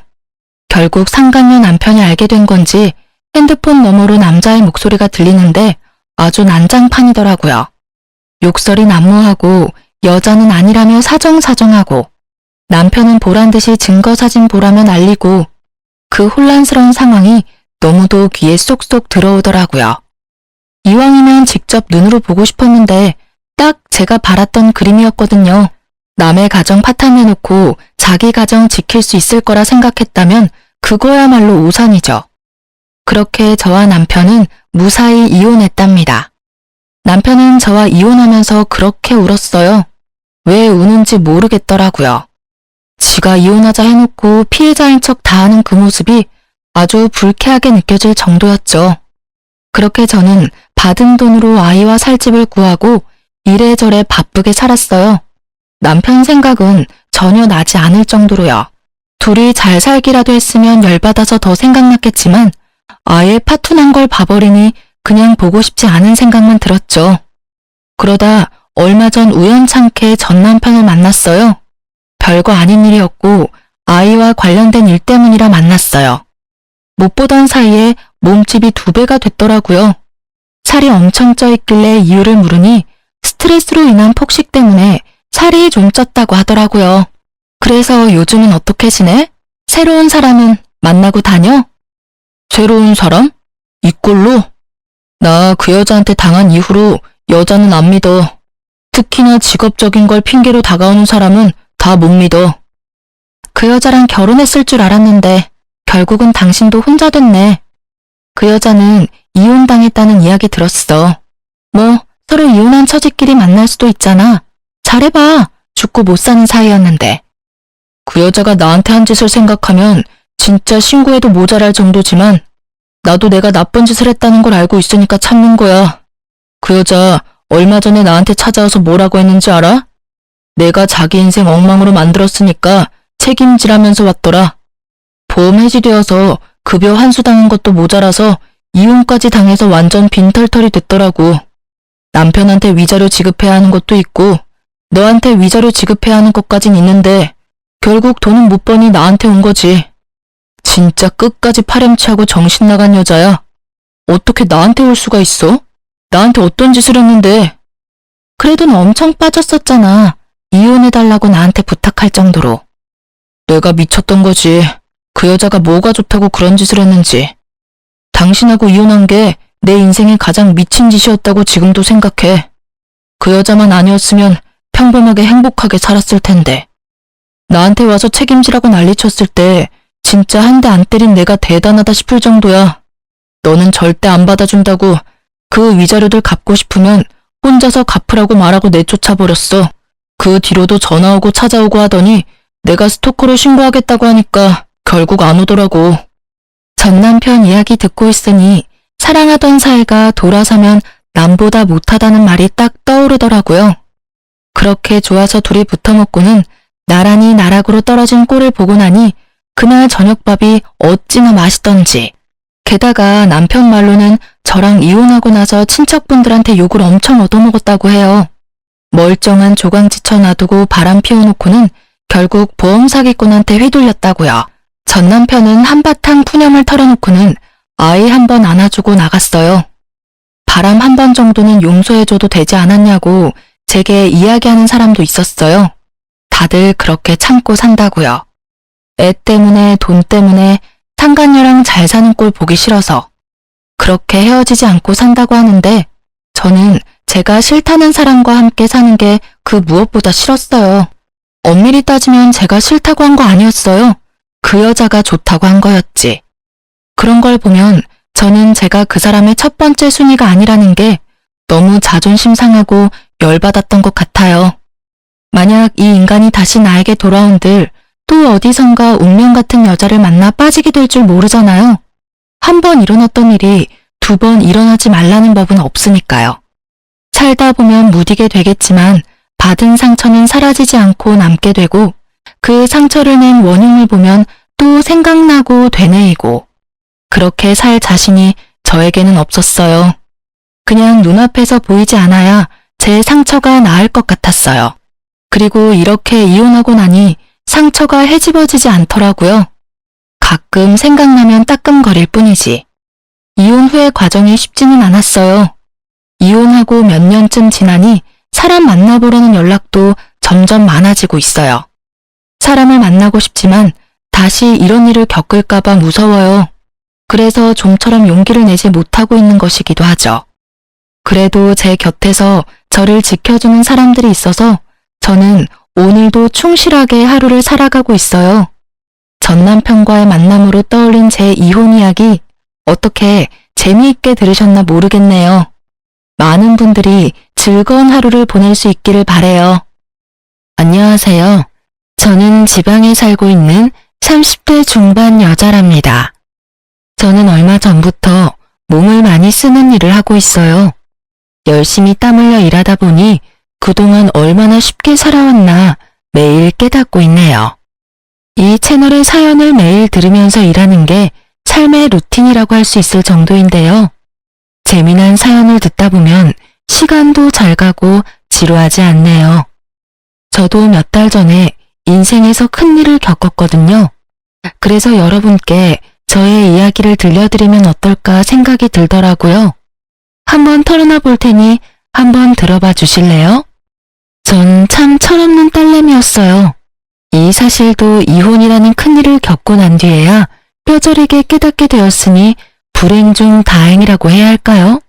Speaker 1: 결국 상간녀 남편이 알게 된 건지 핸드폰 너머로 남자의 목소리가 들리는데 아주 난장판이더라고요. 욕설이 난무하고 여자는 아니라며 사정사정하고 남편은 보란듯이 증거사진 보라며 난리고 그 혼란스러운 상황이 너무도 귀에 쏙쏙 들어오더라고요. 이왕이면 직접 눈으로 보고 싶었는데 딱 제가 바랐던 그림이었거든요. 남의 가정 파탄내놓고 자기 가정 지킬 수 있을 거라 생각했다면 그거야말로 오산이죠. 그렇게 저와 남편은 무사히 이혼했답니다. 남편은 저와 이혼하면서 그렇게 울었어요. 왜 우는지 모르겠더라고요. 지가 이혼하자 해놓고 피해자인 척 다하는 그 모습이 아주 불쾌하게 느껴질 정도였죠. 그렇게 저는 받은 돈으로 아이와 살 집을 구하고 이래저래 바쁘게 살았어요. 남편 생각은 전혀 나지 않을 정도로요. 둘이 잘 살기라도 했으면 열받아서 더 생각났겠지만 아예 파투난 걸 봐버리니 그냥 보고 싶지 않은 생각만 들었죠. 그러다 얼마 전 우연찮게 전 남편을 만났어요. 별거 아닌 일이었고 아이와 관련된 일 때문이라 만났어요. 못 보던 사이에 몸집이 2배가 됐더라고요. 살이 엄청 쪄 있길래 이유를 물으니 스트레스로 인한 폭식 때문에 살이 좀 쪘다고 하더라고요. 그래서 요즘은 어떻게 지내? 새로운 사람은 만나고 다녀? 새로운 사람? 이 꼴로? 나 그 여자한테 당한 이후로 여자는 안 믿어. 특히나 직업적인 걸 핑계로 다가오는 사람은 다 못 믿어. 그 여자랑 결혼했을 줄 알았는데 결국은 당신도 혼자 됐네. 그 여자는 이혼당했다는 이야기 들었어. 뭐 서로 이혼한 처지끼리 만날 수도 있잖아. 잘해봐. 죽고 못 사는 사이였는데. 그 여자가 나한테 한 짓을 생각하면 진짜 신고해도 모자랄 정도지만 나도 내가 나쁜 짓을 했다는 걸 알고 있으니까 참는 거야. 그 여자 얼마 전에 나한테 찾아와서 뭐라고 했는지 알아? 내가 자기 인생 엉망으로 만들었으니까 책임지라면서 왔더라. 보험 해지되어서 급여 환수당한 것도 모자라서 이혼까지 당해서 완전 빈털털이 됐더라고. 남편한테 위자료 지급해야 하는 것도 있고 너한테 위자료 지급해야 하는 것까진 있는데 결국 돈은 못 버니 나한테 온 거지. 진짜 끝까지 파렴치하고 정신 나간 여자야. 어떻게 나한테 올 수가 있어? 나한테 어떤 짓을 했는데?
Speaker 2: 그래도 너 엄청 빠졌었잖아. 이혼해달라고 나한테 부탁할 정도로.
Speaker 1: 내가 미쳤던 거지. 그 여자가 뭐가 좋다고 그런 짓을 했는지. 당신하고 이혼한 게 내 인생에 가장 미친 짓이었다고 지금도 생각해. 그 여자만 아니었으면 평범하게 행복하게 살았을 텐데. 나한테 와서 책임지라고 난리쳤을 때 진짜 한 대 안 때린 내가 대단하다 싶을 정도야. 너는 절대 안 받아준다고 그 위자료들 갚고 싶으면 혼자서 갚으라고 말하고 내쫓아버렸어. 그 뒤로도 전화 오고 찾아오고 하더니 내가 스토커로 신고하겠다고 하니까 결국 안 오더라고. 전 남편 이야기 듣고 있으니 사랑하던 사이가 돌아서면 남보다 못하다는 말이 딱 떠오르더라고요. 그렇게 좋아서 둘이 붙어먹고는 나란히 나락으로 떨어진 꼴을 보고 나니 그날 저녁밥이 어찌나 맛있던지. 게다가 남편 말로는 저랑 이혼하고 나서 친척분들한테 욕을 엄청 얻어먹었다고 해요. 멀쩡한 조강지쳐 놔두고 바람 피워놓고는 결국 보험 사기꾼한테 휘둘렸다고요. 전 남편은 한바탕 푸념을 털어놓고는 아이 한 번 안아주고 나갔어요. 바람 한 번 정도는 용서해줘도 되지 않았냐고 제게 이야기하는 사람도 있었어요. 다들 그렇게 참고 산다고요. 애 때문에 돈 때문에 상간녀랑 잘 사는 꼴 보기 싫어서 그렇게 헤어지지 않고 산다고 하는데 저는 제가 싫다는 사람과 함께 사는 게 그 무엇보다 싫었어요. 엄밀히 따지면 제가 싫다고 한 거 아니었어요. 그 여자가 좋다고 한 거였지. 그런 걸 보면 저는 제가 그 사람의 첫 번째 순위가 아니라는 게 너무 자존심 상하고 열받았던 것 같아요. 만약 이 인간이 다시 나에게 돌아온들 또 어디선가 운명 같은 여자를 만나 빠지게 될 줄 모르잖아요. 한 번 일어났던 일이 두 번 일어나지 말라는 법은 없으니까요. 살다 보면 무디게 되겠지만 받은 상처는 사라지지 않고 남게 되고 그 상처를 낸 원흉을 보면 또 생각나고 되뇌이고 그렇게 살 자신이 저에게는 없었어요. 그냥 눈앞에서 보이지 않아야 제 상처가 나을 것 같았어요. 그리고 이렇게 이혼하고 나니 상처가 헤집어지지 않더라고요. 가끔 생각나면 따끔거릴 뿐이지. 이혼 후의 과정이 쉽지는 않았어요. 이혼하고 몇 년쯤 지나니 사람 만나보려는 연락도 점점 많아지고 있어요. 사람을 만나고 싶지만 다시 이런 일을 겪을까봐 무서워요. 그래서 좀처럼 용기를 내지 못하고 있는 것이기도 하죠. 그래도 제 곁에서 저를 지켜주는 사람들이 있어서 저는 오늘도 충실하게 하루를 살아가고 있어요. 전 남편과의 만남으로 떠올린 제 이혼 이야기 어떻게 재미있게 들으셨나 모르겠네요. 많은 분들이 즐거운 하루를 보낼 수 있기를 바래요. 안녕하세요. 저는 지방에 살고 있는 30대 중반 여자랍니다. 저는 얼마 전부터 몸을 많이 쓰는 일을 하고 있어요. 열심히 땀 흘려 일하다 보니 그동안 얼마나 쉽게 살아왔나 매일 깨닫고 있네요. 이 채널의 사연을 매일 들으면서 일하는 게 삶의 루틴이라고 할 수 있을 정도인데요. 재미난 사연을 듣다 보면 시간도 잘 가고 지루하지 않네요. 저도 몇 달 전에 인생에서 큰 일을 겪었거든요. 그래서 여러분께 저의 이야기를 들려드리면 어떨까 생각이 들더라고요. 한번 털어놔 볼 테니 한번 들어봐 주실래요? 전 참 철없는 딸내미였어요. 이 사실도 이혼이라는 큰일을 겪고 난 뒤에야 뼈저리게 깨닫게 되었으니 불행 중 다행이라고 해야 할까요?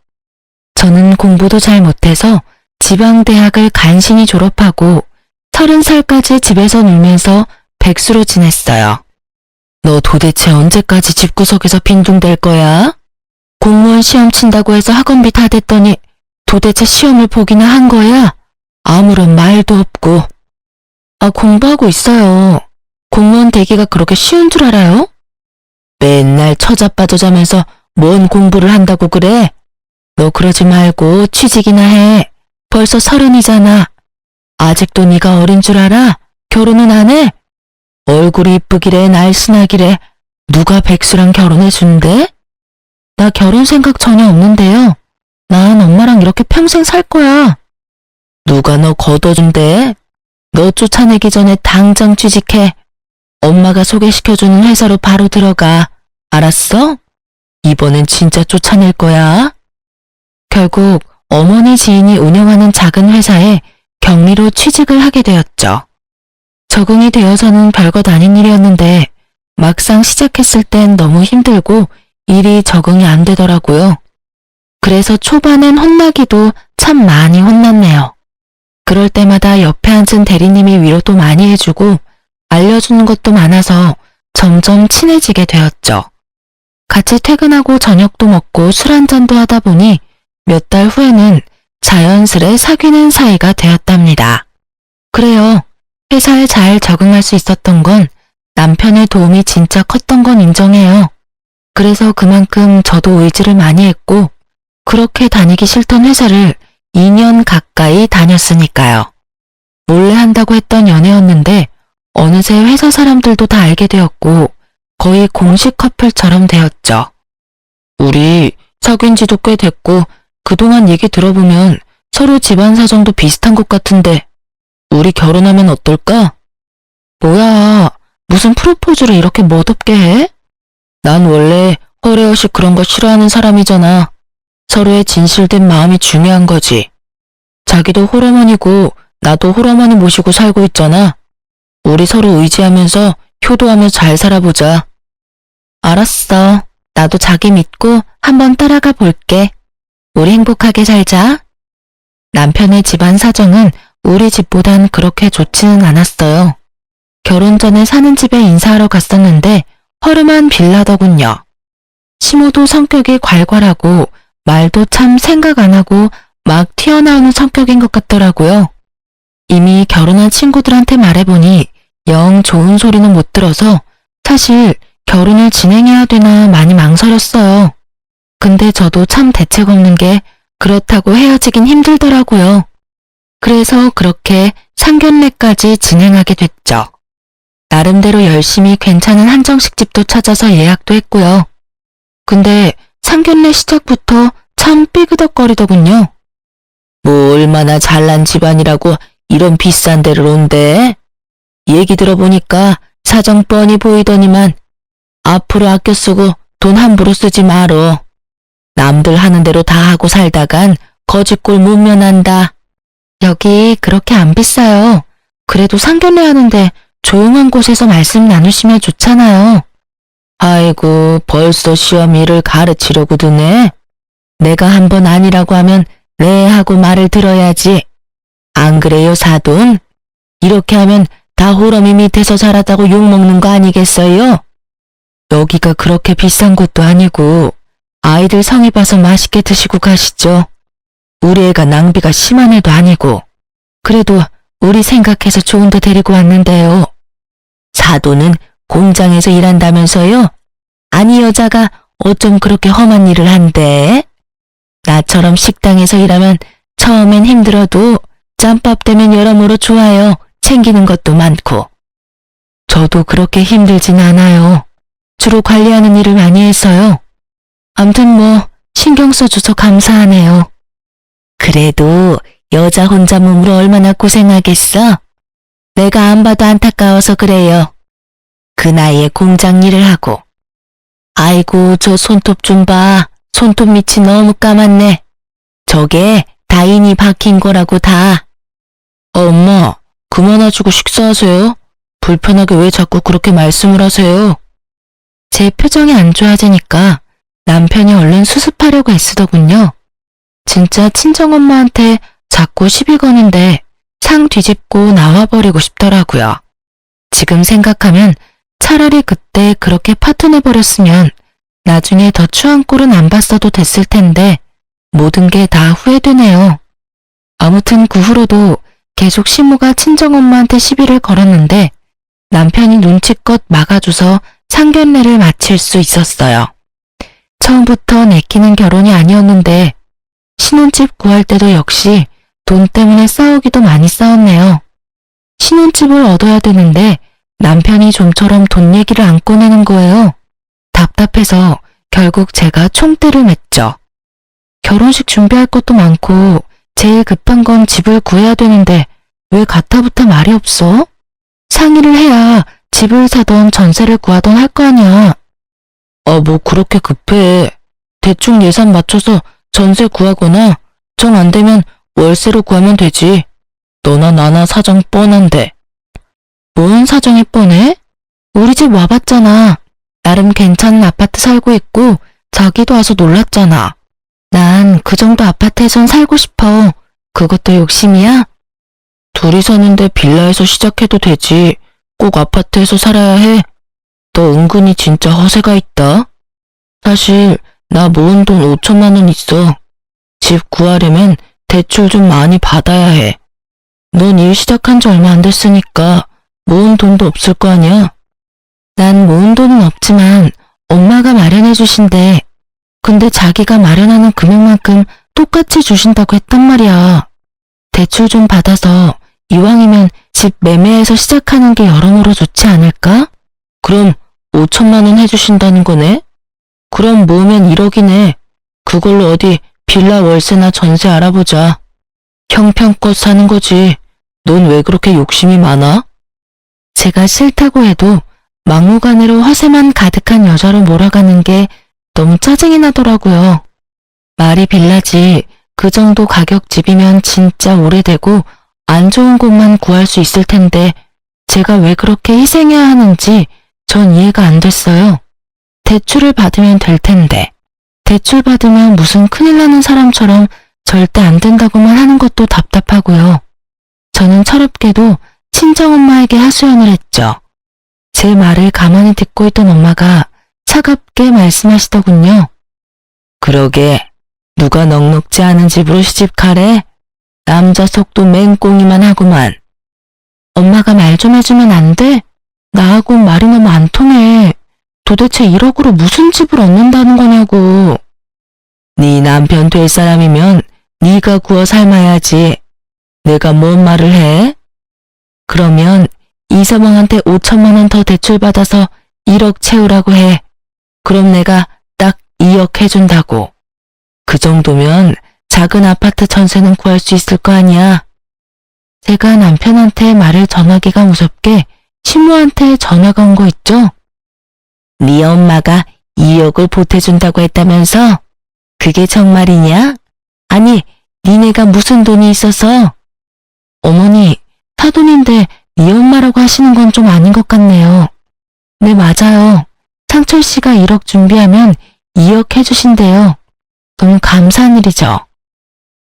Speaker 1: 저는 공부도 잘 못해서 지방대학을 간신히 졸업하고 30살까지 집에서 놀면서 백수로 지냈어요. 너 도대체 언제까지 집구석에서 빈둥댈 거야? 공무원 시험 친다고 해서 학원비 다 댔더니 도대체 시험을 보기나 한 거야? 아무런 말도 없고. 공부하고 있어요. 공무원 되기가 그렇게 쉬운 줄 알아요? 맨날 처자빠져 자면서 뭔 공부를 한다고 그래? 너 그러지 말고 취직이나 해. 벌써 30이잖아. 아직도 네가 어린 줄 알아? 결혼은 안 해? 얼굴이 이쁘기래 날씬하기래 누가 백수랑 결혼해준대? 나 결혼 생각 전혀 없는데요. 난 엄마랑 이렇게 평생 살 거야. 누가 너 걷어준대? 너 쫓아내기 전에 당장 취직해. 엄마가 소개시켜주는 회사로 바로 들어가. 알았어? 이번엔 진짜 쫓아낼 거야. 결국 어머니 지인이 운영하는 작은 회사에 경리로 취직을 하게 되었죠. 적응이 되어서는 별것 아닌 일이었는데 막상 시작했을 땐 너무 힘들고 일이 적응이 안 되더라고요. 그래서 초반엔 혼나기도 참 많이 혼났네요. 그럴 때마다 옆에 앉은 대리님이 위로도 많이 해주고 알려주는 것도 많아서 점점 친해지게 되었죠. 같이 퇴근하고 저녁도 먹고 술 한잔도 하다 보니 몇 달 후에는 자연스레 사귀는 사이가 되었답니다. 그래요. 회사에 잘 적응할 수 있었던 건 남편의 도움이 진짜 컸던 건 인정해요. 그래서 그만큼 저도 의지를 많이 했고, 그렇게 다니기 싫던 회사를 2년 가까이 다녔으니까요. 몰래 한다고 했던 연애였는데 어느새 회사 사람들도 다 알게 되었고 거의 공식 커플처럼 되었죠. 우리 사귄 지도 꽤 됐고 그동안 얘기 들어보면 서로 집안 사정도 비슷한 것 같은데 우리 결혼하면 어떨까? 뭐야, 무슨 프로포즈를 이렇게 멋없게 해? 난 원래 허례허식 그런 거 싫어하는 사람이잖아. 서로의 진실된 마음이 중요한 거지. 자기도 홀어머니고 나도 홀어머니 모시고 살고 있잖아. 우리 서로 의지하면서 효도하며 잘 살아보자. 알았어. 나도 자기 믿고 한번 따라가 볼게. 우리 행복하게 살자. 남편의 집안 사정은 우리 집보단 그렇게 좋지는 않았어요. 결혼 전에 사는 집에 인사하러 갔었는데 허름한 빌라더군요. 시모도 성격이 괄괄하고 말도 참 생각 안 하고 막 튀어나오는 성격인 것 같더라고요. 이미 결혼한 친구들한테 말해보니 영 좋은 소리는 못 들어서 사실 결혼을 진행해야 되나 많이 망설였어요. 근데 저도 참 대책 없는 게 그렇다고 헤어지긴 힘들더라고요. 그래서 그렇게 상견례까지 진행하게 됐죠. 나름대로 열심히 괜찮은 한정식 집도 찾아서 예약도 했고요. 근데 상견례 시작부터 참 삐그덕거리더군요. 뭐 얼마나 잘난 집안이라고 이런 비싼 데를 온대? 얘기 들어보니까 사정 뻔히 보이더니만 앞으로 아껴 쓰고 돈 함부로 쓰지 말어. 남들 하는 대로 다 하고 살다간 거지꼴 못 면한다. 여기 그렇게 안 비싸요. 그래도 상견례 하는데 조용한 곳에서 말씀 나누시면 좋잖아요. 아이고, 벌써 시어미를 가르치려고 드네. 내가 한번 아니라고 하면 네 하고 말을 들어야지. 안 그래요, 사돈? 이렇게 하면 다 호러미 밑에서 자랐다고 욕먹는 거 아니겠어요? 여기가 그렇게 비싼 곳도 아니고 아이들 성의 봐서 맛있게 드시고 가시죠. 우리 애가 낭비가 심한 애도 아니고 그래도 우리 생각해서 좋은 데 데리고 왔는데요. 사돈은 공장에서 일한다면서요? 아니 여자가 어쩜 그렇게 험한 일을 한대? 나처럼 식당에서 일하면 처음엔 힘들어도 짬밥 되면 여러모로 좋아요. 챙기는 것도 많고. 저도 그렇게 힘들진 않아요. 주로 관리하는 일을 많이 해서요. 암튼 뭐 신경 써줘서 감사하네요. 그래도 여자 혼자 몸으로 얼마나 고생하겠어? 내가 안 봐도 안타까워서 그래요. 그 나이에 공장 일을 하고. 아이고 저 손톱 좀 봐. 손톱 밑이 너무 까맣네. 저게 다 인이 박힌 거라고 다. 엄마, 그만하시고 식사하세요. 불편하게 왜 자꾸 그렇게 말씀을 하세요? 제 표정이 안 좋아지니까 남편이 얼른 수습하려고 애쓰더군요. 진짜 친정엄마한테 자꾸 시비 거는데 상 뒤집고 나와버리고 싶더라고요. 지금 생각하면 차라리 그때 그렇게 파토내버렸으면 나중에 더 추한 꼴은 안 봤어도 됐을 텐데 모든 게 다 후회되네요. 아무튼 그 후로도 계속 시모가 친정엄마한테 시비를 걸었는데 남편이 눈치껏 막아줘서 상견례를 마칠 수 있었어요. 처음부터 내키는 결혼이 아니었는데 신혼집 구할 때도 역시 돈 때문에 싸우기도 많이 싸웠네요. 신혼집을 얻어야 되는데 남편이 좀처럼 돈 얘기를 안 꺼내는 거예요. 답답해서 결국 제가 총대를 맸죠. 결혼식 준비할 것도 많고 제일 급한 건 집을 구해야 되는데 왜 가타부타 말이 없어? 상의를 해야 집을 사던 전세를 구하던 할 거 아니야. 뭐 그렇게 급해. 대충 예산 맞춰서 전세 구하거나 정 안 되면 월세로 구하면 되지. 너나 나나 사정 뻔한데. 뭔 사정이 뻔해? 우리 집 와봤잖아. 나름 괜찮은 아파트 살고 있고 자기도 와서 놀랐잖아. 난 그 정도 아파트에선 살고 싶어. 그것도 욕심이야? 둘이 사는데 빌라에서 시작해도 되지. 꼭 아파트에서 살아야 해. 너 은근히 진짜 허세가 있다. 사실 나 모은 돈 5천만 원 있어. 집 구하려면 대출 좀 많이 받아야 해. 넌 일 시작한 지 얼마 안 됐으니까 모은 돈도 없을 거 아니야? 난 모은 돈은 없지만 엄마가 마련해 주신대. 근데 자기가 마련하는 금액만큼 똑같이 주신다고 했단 말이야. 대출 좀 받아서 이왕이면 집 매매해서 시작하는 게 여러모로 좋지 않을까? 그럼 5천만 원 해주신다는 거네? 그럼 모으면 1억이네. 그걸로 어디 빌라 월세나 전세 알아보자. 형편껏 사는 거지. 넌 왜 그렇게 욕심이 많아? 제가 싫다고 해도 막무가내로 화세만 가득한 여자로 몰아가는 게 너무 짜증이 나더라고요. 말이 빌라지 그 정도 가격 집이면 진짜 오래되고 안 좋은 곳만 구할 수 있을 텐데 제가 왜 그렇게 희생해야 하는지 전 이해가 안 됐어요. 대출을 받으면 될 텐데 대출 받으면 무슨 큰일 나는 사람처럼 절대 안 된다고만 하는 것도 답답하고요. 저는 철없게도 친정엄마에게 하소연을 했죠. 제 말을 가만히 듣고 있던 엄마가 차갑게 말씀하시더군요. 그러게 누가 넉넉지 않은 집으로 시집가래? 남자 속도 맹꽁이만 하구만. 엄마가 말 좀 해주면 안 돼? 나하고 말이 너무 안 통해. 도대체 1억으로 무슨 집을 얻는다는 거냐고. 네 남편 될 사람이면 네가 구워 삶아야지. 내가 뭔 말을 해? 그러면 이서방한테 5천만 원 더 대출받아서 1억 채우라고 해. 그럼 내가 딱 2억 해준다고. 그 정도면 작은 아파트 전세는 구할 수 있을 거 아니야. 제가 남편한테 말을 전하기가 무섭게 시모한테 전화가 온 거 있죠? 네 엄마가 2억을 보태준다고 했다면서? 그게 정말이냐? 아니, 니네가 무슨 돈이 있어서? 어머니, 사돈인데 네 엄마라고 하시는 건 좀 아닌 것 같네요. 네, 맞아요. 상철 씨가 1억 준비하면 2억 해주신대요. 너무 감사한 일이죠.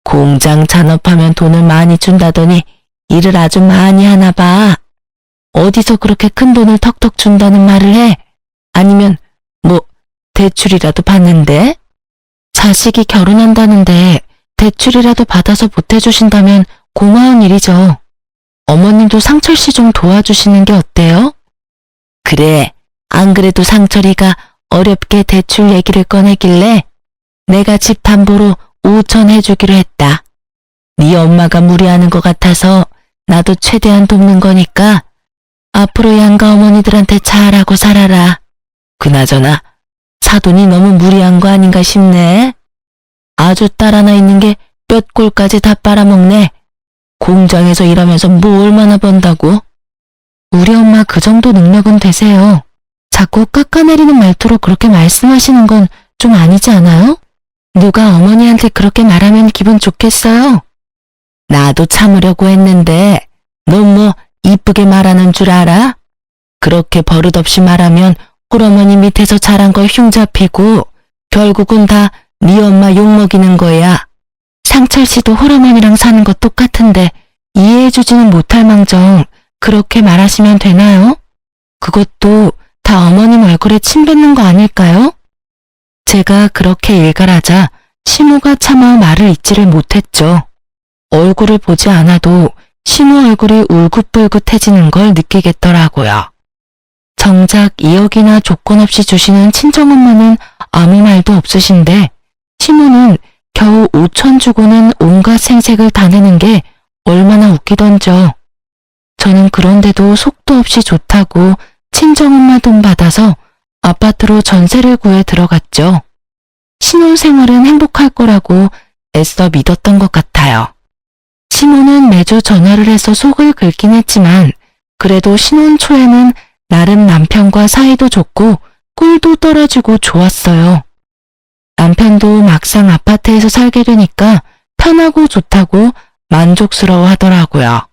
Speaker 1: 공장 잔업하면 돈을 많이 준다더니 일을 아주 많이 하나 봐. 어디서 그렇게 큰 돈을 턱턱 준다는 말을 해? 아니면 뭐 대출이라도 받는데? 자식이 결혼한다는데 대출이라도 받아서 보태주신다면 고마운 일이죠. 어머님도 상철 씨 좀 도와주시는 게 어때요? 그래, 안 그래도 상철이가 어렵게 대출 얘기를 꺼내길래 내가 집 담보로 5천 해주기로 했다. 네 엄마가 무리하는 것 같아서 나도 최대한 돕는 거니까 앞으로 양가 어머니들한테 잘하고 살아라. 그나저나 사돈이 너무 무리한 거 아닌가 싶네. 아주 딸 하나 있는 게 뼛골까지 다 빨아먹네. 공장에서 일하면서 뭐 얼마나 번다고? 우리 엄마 그 정도 능력은 되세요. 자꾸 깎아내리는 말투로 그렇게 말씀하시는 건 좀 아니지 않아요? 누가 어머니한테 그렇게 말하면 기분 좋겠어요? 나도 참으려고 했는데 넌 뭐 이쁘게 말하는 줄 알아? 그렇게 버릇없이 말하면 홀어머니 밑에서 자란 거 흉 잡히고 결국은 다 네 엄마 욕먹이는 거야. 상철 씨도 홀어머니랑 사는 거 똑같은데 이해해주지는 못할 망정 그렇게 말하시면 되나요? 그것도 다 어머님 얼굴에 침 뱉는 거 아닐까요? 제가 그렇게 일갈하자 시모가 차마 말을 잇지를 못했죠. 얼굴을 보지 않아도 시모 얼굴이 울긋불긋해지는 걸 느끼겠더라고요. 정작 2억이나 조건 없이 주시는 친정엄마는 아무 말도 없으신데 시모는 겨우 5천 주고는 온갖 생색을 다 내는 게 얼마나 웃기던져. 저는 그런데도 속도 없이 좋다고 친정엄마 돈 받아서 아파트로 전세를 구해 들어갔죠. 신혼생활은 행복할 거라고 애써 믿었던 것 같아요. 시모는 매주 전화를 해서 속을 긁긴 했지만 그래도 신혼 초에는 나름 남편과 사이도 좋고 꿀도 떨어지고 좋았어요. 남편도 막상 아파트에서 살게 되니까 편하고 좋다고 만족스러워 하더라고요.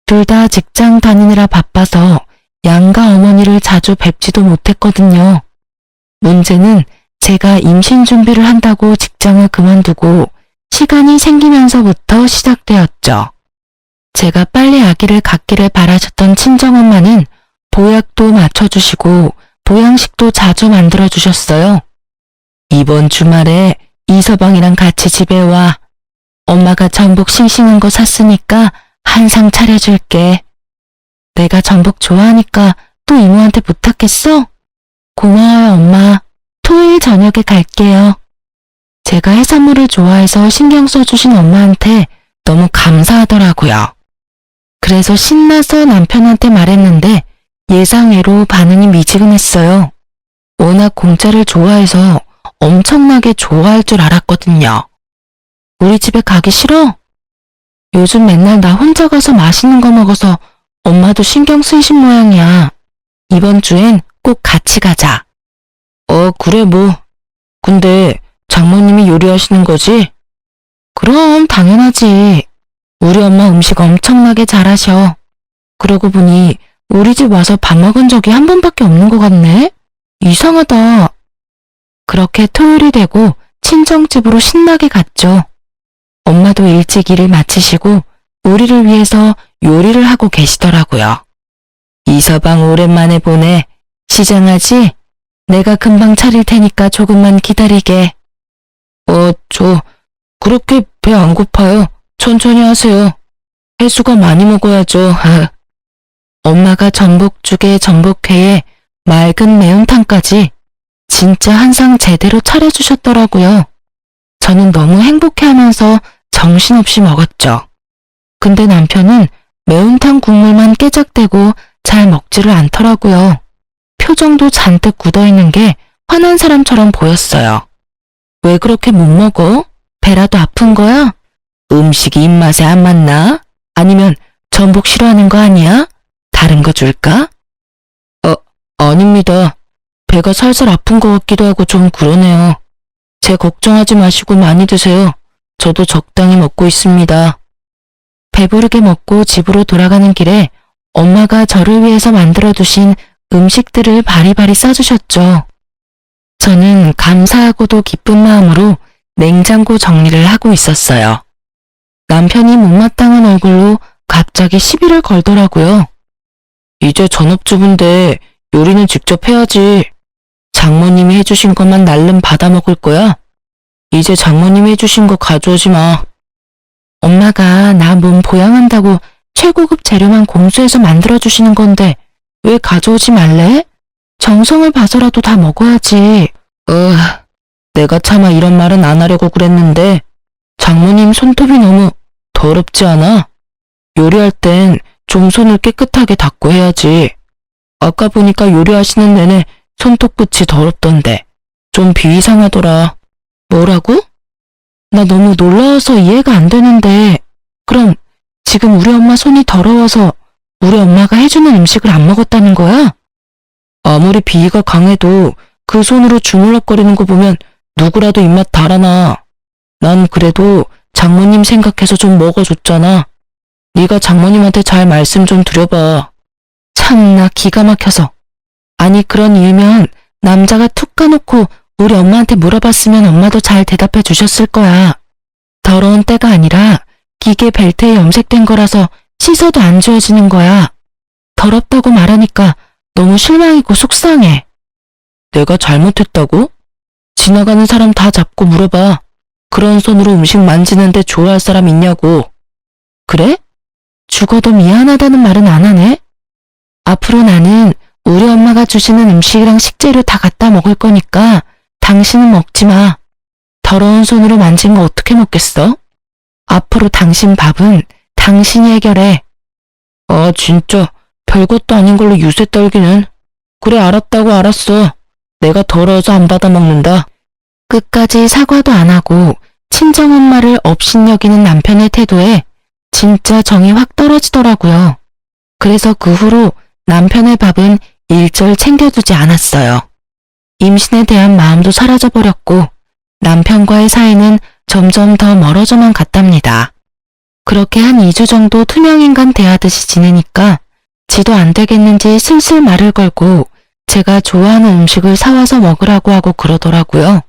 Speaker 1: 둘 다 직장 다니느라 바빠서 양가 어머니를 자주 뵙지도 못했거든요. 문제는 제가 임신 준비를 한다고 직장을 그만두고 시간이 생기면서부터 시작되었죠. 제가 빨리 아기를 갖기를 바라셨던 친정엄마는 보약도 맞춰주시고 보양식도 자주 만들어주셨어요. 이번 주말에 이서방이랑 같이 집에 와. 엄마가 전복 싱싱한 거 샀으니까 한 상 차려줄게. 내가 전복 좋아하니까 또 이모한테 부탁했어? 고마워요, 엄마. 토요일 저녁에 갈게요. 제가 해산물을 좋아해서 신경 써주신 엄마한테 너무 감사하더라고요. 그래서 신나서 남편한테 말했는데 예상외로 반응이 미지근했어요. 워낙 공짜를 좋아해서 엄청나게 좋아할 줄 알았거든요. 우리 집에 가기 싫어? 요즘 맨날 나 혼자 가서 맛있는 거 먹어서 엄마도 신경 쓰이신 모양이야. 이번 주엔 꼭 같이 가자. 그래 뭐. 근데 장모님이 요리하시는 거지? 그럼 당연하지. 우리 엄마 음식 엄청나게 잘하셔. 그러고 보니 우리 집 와서 밥 먹은 적이 한 번밖에 없는 것 같네? 이상하다. 그렇게 토요일이 되고 친정집으로 신나게 갔죠. 엄마도 일찍 일을 마치시고 우리를 위해서 요리를 하고 계시더라고요. 이서방 오랜만에 보네. 시장하지? 내가 금방 차릴 테니까 조금만 기다리게. 저 그렇게 배 안 고파요. 천천히 하세요. 해수가 많이 먹어야죠. 엄마가 전복죽에 전복회에 맑은 매운탕까지 진짜 한상 제대로 차려주셨더라고요. 저는 너무 행복해하면서 정신없이 먹었죠. 근데 남편은 매운탕 국물만 깨작대고 잘 먹지를 않더라고요. 표정도 잔뜩 굳어있는 게 화난 사람처럼 보였어요. 왜 그렇게 못 먹어? 배라도 아픈 거야? 음식이 입맛에 안 맞나? 아니면 전복 싫어하는 거 아니야? 다른 거 줄까? 아닙니다. 배가 살살 아픈 것 같기도 하고 좀 그러네요. 제 걱정하지 마시고 많이 드세요. 저도 적당히 먹고 있습니다. 배부르게 먹고 집으로 돌아가는 길에 엄마가 저를 위해서 만들어두신 음식들을 바리바리 싸주셨죠. 저는 감사하고도 기쁜 마음으로 냉장고 정리를 하고 있었어요. 남편이 못마땅한 얼굴로 갑자기 시비를 걸더라고요. 이제 전업주부인데 요리는 직접 해야지. 장모님이 해주신 것만 날름 받아 먹을 거야? 이제 장모님이 해주신 거 가져오지 마. 엄마가 나 몸 보양한다고 최고급 재료만 공수해서 만들어주시는 건데 왜 가져오지 말래? 정성을 봐서라도 다 먹어야지. 내가 차마 이런 말은 안 하려고 그랬는데 장모님 손톱이 너무 더럽지 않아? 요리할 땐 좀 손을 깨끗하게 닦고 해야지. 아까 보니까 요리하시는 내내 손톱 끝이 더럽던데 좀 비위상하더라. 뭐라고? 나 너무 놀라워서 이해가 안 되는데 그럼 지금 우리 엄마 손이 더러워서 우리 엄마가 해주는 음식을 안 먹었다는 거야? 아무리 비위가 강해도 그 손으로 주물럭거리는 거 보면 누구라도 입맛 달아나. 난 그래도 장모님 생각해서 좀 먹어줬잖아. 네가 장모님한테 잘 말씀 좀 드려봐. 참나 기가 막혀서. 아니 그런 일면 남자가 툭 까놓고 우리 엄마한테 물어봤으면 엄마도 잘 대답해 주셨을 거야. 더러운 때가 아니라 기계 벨트에 염색된 거라서 씻어도 안 지워지는 거야. 더럽다고 말하니까 너무 실망이고 속상해. 내가 잘못했다고? 지나가는 사람 다 잡고 물어봐. 그런 손으로 음식 만지는데 좋아할 사람 있냐고. 그래? 죽어도 미안하다는 말은 안 하네? 앞으로 나는 우리 엄마가 주시는 음식이랑 식재료 다 갖다 먹을 거니까 당신은 먹지 마. 더러운 손으로 만진 거 어떻게 먹겠어? 앞으로 당신 밥은 당신이 해결해. 진짜 별것도 아닌 걸로 유세 떨기는. 그래 알았다고 알았어. 내가 더러워서 안 받아 먹는다. 끝까지 사과도 안 하고 친정엄마를 업신여기는 남편의 태도에 진짜 정이 확 떨어지더라고요. 그래서 그 후로 남편의 밥은 일절 챙겨두지 않았어요. 임신에 대한 마음도 사라져버렸고 남편과의 사이는 점점 더 멀어져만 갔답니다. 그렇게 한 2주 정도 투명인간 대하듯이 지내니까 지도 안 되겠는지 슬슬 말을 걸고 제가 좋아하는 음식을 사와서 먹으라고 하고 그러더라고요.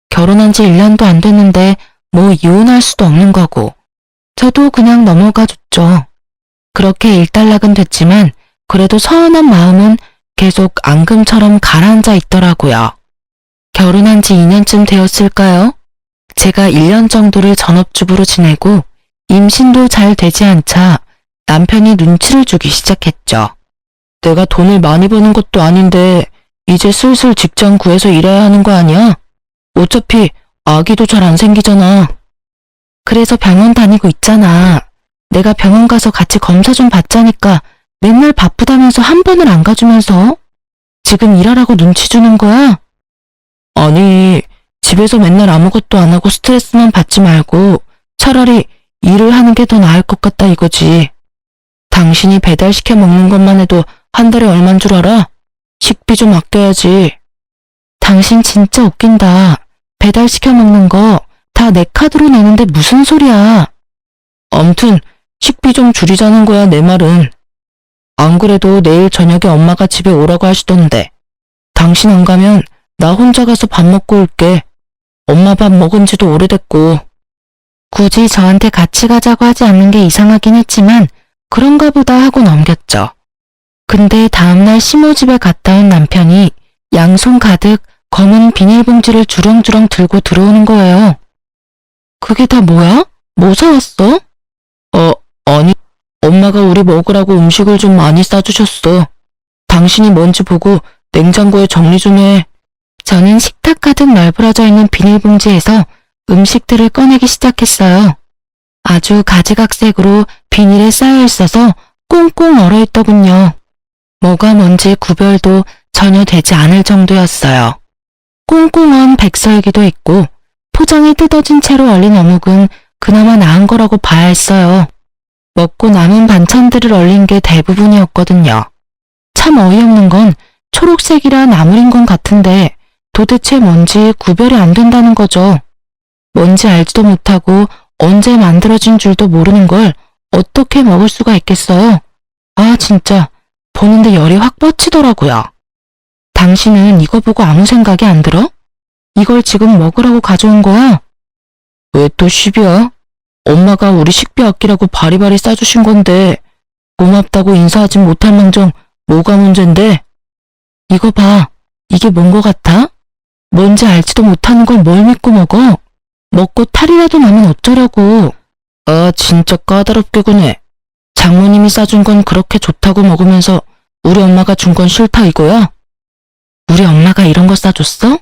Speaker 1: 결혼한 지 1년도 안 됐는데 뭐 이혼할 수도 없는 거고 저도 그냥 넘어가 줬죠. 그렇게 일단락은 됐지만 그래도 서운한 마음은 계속 앙금처럼 가라앉아 있더라고요. 결혼한 지 2년쯤 되었을까요? 제가 1년 정도를 전업주부로 지내고 임신도 잘 되지 않자 남편이 눈치를 주기 시작했죠. 내가 돈을 많이 버는 것도 아닌데 이제 슬슬 직장 구해서 일해야 하는 거 아니야? 어차피 아기도 잘 안 생기잖아. 그래서 병원 다니고 있잖아. 내가 병원 가서 같이 검사 좀 받자니까 맨날 바쁘다면서 한 번을 안 가주면서 지금 일하라고 눈치 주는 거야? 아니, 집에서 맨날 아무것도 안 하고 스트레스만 받지 말고 차라리 일을 하는 게 더 나을 것 같다 이거지. 당신이 배달시켜 먹는 것만 해도 한 달에 얼만 줄 알아? 식비 좀 아껴야지. 당신 진짜 웃긴다. 배달시켜 먹는 거 다 내 카드로 내는데 무슨 소리야. 암튼 식비 좀 줄이자는 거야 내 말은. 안 그래도 내일 저녁에 엄마가 집에 오라고 하시던데. 당신 안 가면 나 혼자 가서 밥 먹고 올게. 엄마 밥 먹은 지도 오래됐고. 굳이 저한테 같이 가자고 하지 않는 게 이상하긴 했지만 그런가 보다 하고 넘겼죠. 근데 다음날 시모 집에 갔다 온 남편이 양손 가득 검은 비닐봉지를 주렁주렁 들고 들어오는 거예요. 그게 다 뭐야? 뭐 사왔어? 아니, 엄마가 우리 먹으라고 음식을 좀 많이 싸주셨어. 당신이 뭔지 보고 냉장고에 정리 좀 해. 저는 식탁 가득 널브러져 있는 비닐봉지에서 음식들을 꺼내기 시작했어요. 아주 가지각색으로 비닐에 쌓여 있어서 꽁꽁 얼어있더군요. 뭐가 뭔지 구별도 전혀 되지 않을 정도였어요. 꽁꽁 언 백설기도 있고 포장이 뜯어진 채로 얼린 어묵은 그나마 나은 거라고 봐야 했어요. 먹고 남은 반찬들을 얼린 게 대부분이었거든요. 참 어이없는 건 초록색이라 나물인 건 같은데 도대체 뭔지 구별이 안 된다는 거죠. 뭔지 알지도 못하고 언제 만들어진 줄도 모르는 걸 어떻게 먹을 수가 있겠어요? 아 진짜 보는데 열이 확 뻗치더라고요. 당신은 이거 보고 아무 생각이 안 들어? 이걸 지금 먹으라고 가져온 거야? 왜 또 시비야? 엄마가 우리 식비 아끼라고 바리바리 싸주신 건데 고맙다고 인사하지 못할 망정 뭐가 문젠데? 이거 봐. 이게 뭔 거 같아? 뭔지 알지도 못하는 걸 뭘 믿고 먹어? 먹고 탈이라도 나면 어쩌려고. 아 진짜 까다롭게 구네. 장모님이 싸준 건 그렇게 좋다고 먹으면서 우리 엄마가 준 건 싫다 이거야? 우리 엄마가 이런 거 싸줬어?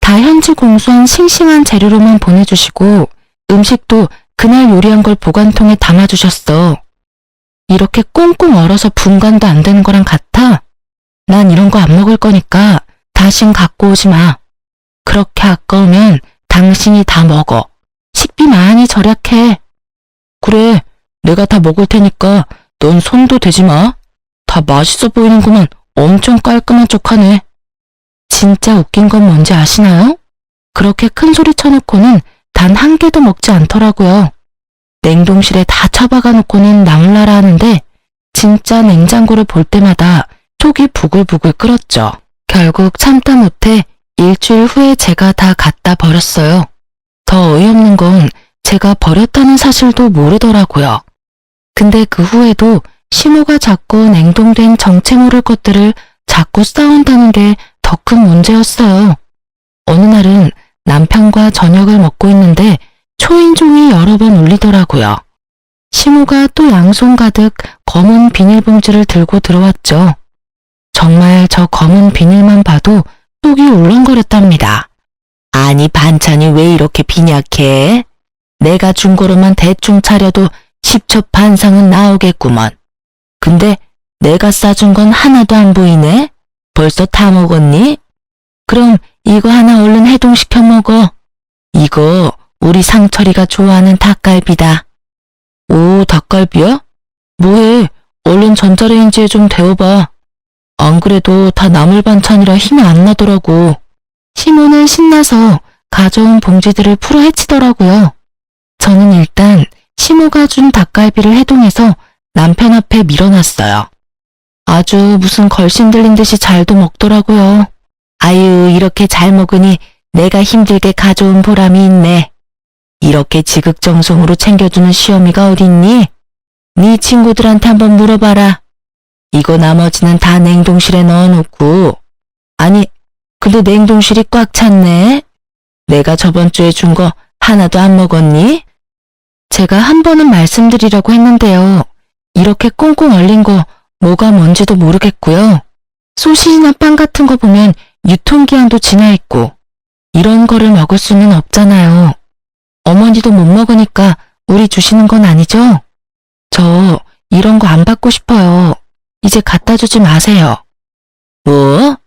Speaker 1: 다 현지 공수한 싱싱한 재료로만 보내주시고 음식도 그날 요리한 걸 보관통에 담아주셨어. 이렇게 꽁꽁 얼어서 분간도 안 되는 거랑 같아? 난 이런 거 안 먹을 거니까 다신 갖고 오지 마. 그렇게 아까우면 당신이 다 먹어. 식비 많이 절약해. 그래, 내가 다 먹을 테니까 넌 손도 대지 마. 다 맛있어 보이는구만. 엄청 깔끔한 척하네. 진짜 웃긴 건 뭔지 아시나요? 그렇게 큰 소리 쳐놓고는 단 한 개도 먹지 않더라고요. 냉동실에 다 처박아 놓고는 나몰라라 하는데 진짜 냉장고를 볼 때마다 속이 부글부글 끓었죠. 결국 참다 못해 일주일 후에 제가 다 갖다 버렸어요. 더 어이없는 건 제가 버렸다는 사실도 모르더라고요. 근데 그 후에도 시모가 자꾸 냉동된 정체 모를 것들을 자꾸 싸운다는 게 더 큰 문제였어요. 어느 날은 남편과 저녁을 먹고 있는데 초인종이 여러 번 울리더라고요. 시모가 또 양손 가득 검은 비닐봉지를 들고 들어왔죠. 정말 저 검은 비닐만 봐도 속이 울렁거렸답니다. 아니 반찬이 왜 이렇게 빈약해? 내가 준 거로만 대충 차려도 10초 반상은 나오겠구먼. 근데 내가 싸준 건 하나도 안 보이네? 벌써 다 먹었니? 그럼 이거 하나 얼른 해동시켜 먹어. 이거 우리 상철이가 좋아하는 닭갈비다. 오, 닭갈비야? 뭐해? 얼른 전자레인지에 좀 데워봐. 안 그래도 다 나물 반찬이라 힘이 안 나더라고. 시모는 신나서 가져온 봉지들을 풀어 헤치더라고요. 저는 일단 시모가 준 닭갈비를 해동해서 남편 앞에 밀어놨어요. 아주 무슨 걸신 들린 듯이 잘도 먹더라고요. 아유, 이렇게 잘 먹으니 내가 힘들게 가져온 보람이 있네. 이렇게 지극정성으로 챙겨주는 시어미가 어딨니? 네 친구들한테 한번 물어봐라. 이거 나머지는 다 냉동실에 넣어놓고. 아니, 근데 냉동실이 꽉 찼네. 내가 저번 주에 준 거 하나도 안 먹었니? 제가 한 번은 말씀드리려고 했는데요. 이렇게 꽁꽁 얼린 거 뭐가 뭔지도 모르겠고요. 소시지나 빵 같은 거 보면 유통기한도 지나 있고 이런 거를 먹을 수는 없잖아요. 어머니도 못 먹으니까 우리 주시는 건 아니죠? 저 이런 거 안 받고 싶어요. 이제 갖다 주지 마세요. 뭐?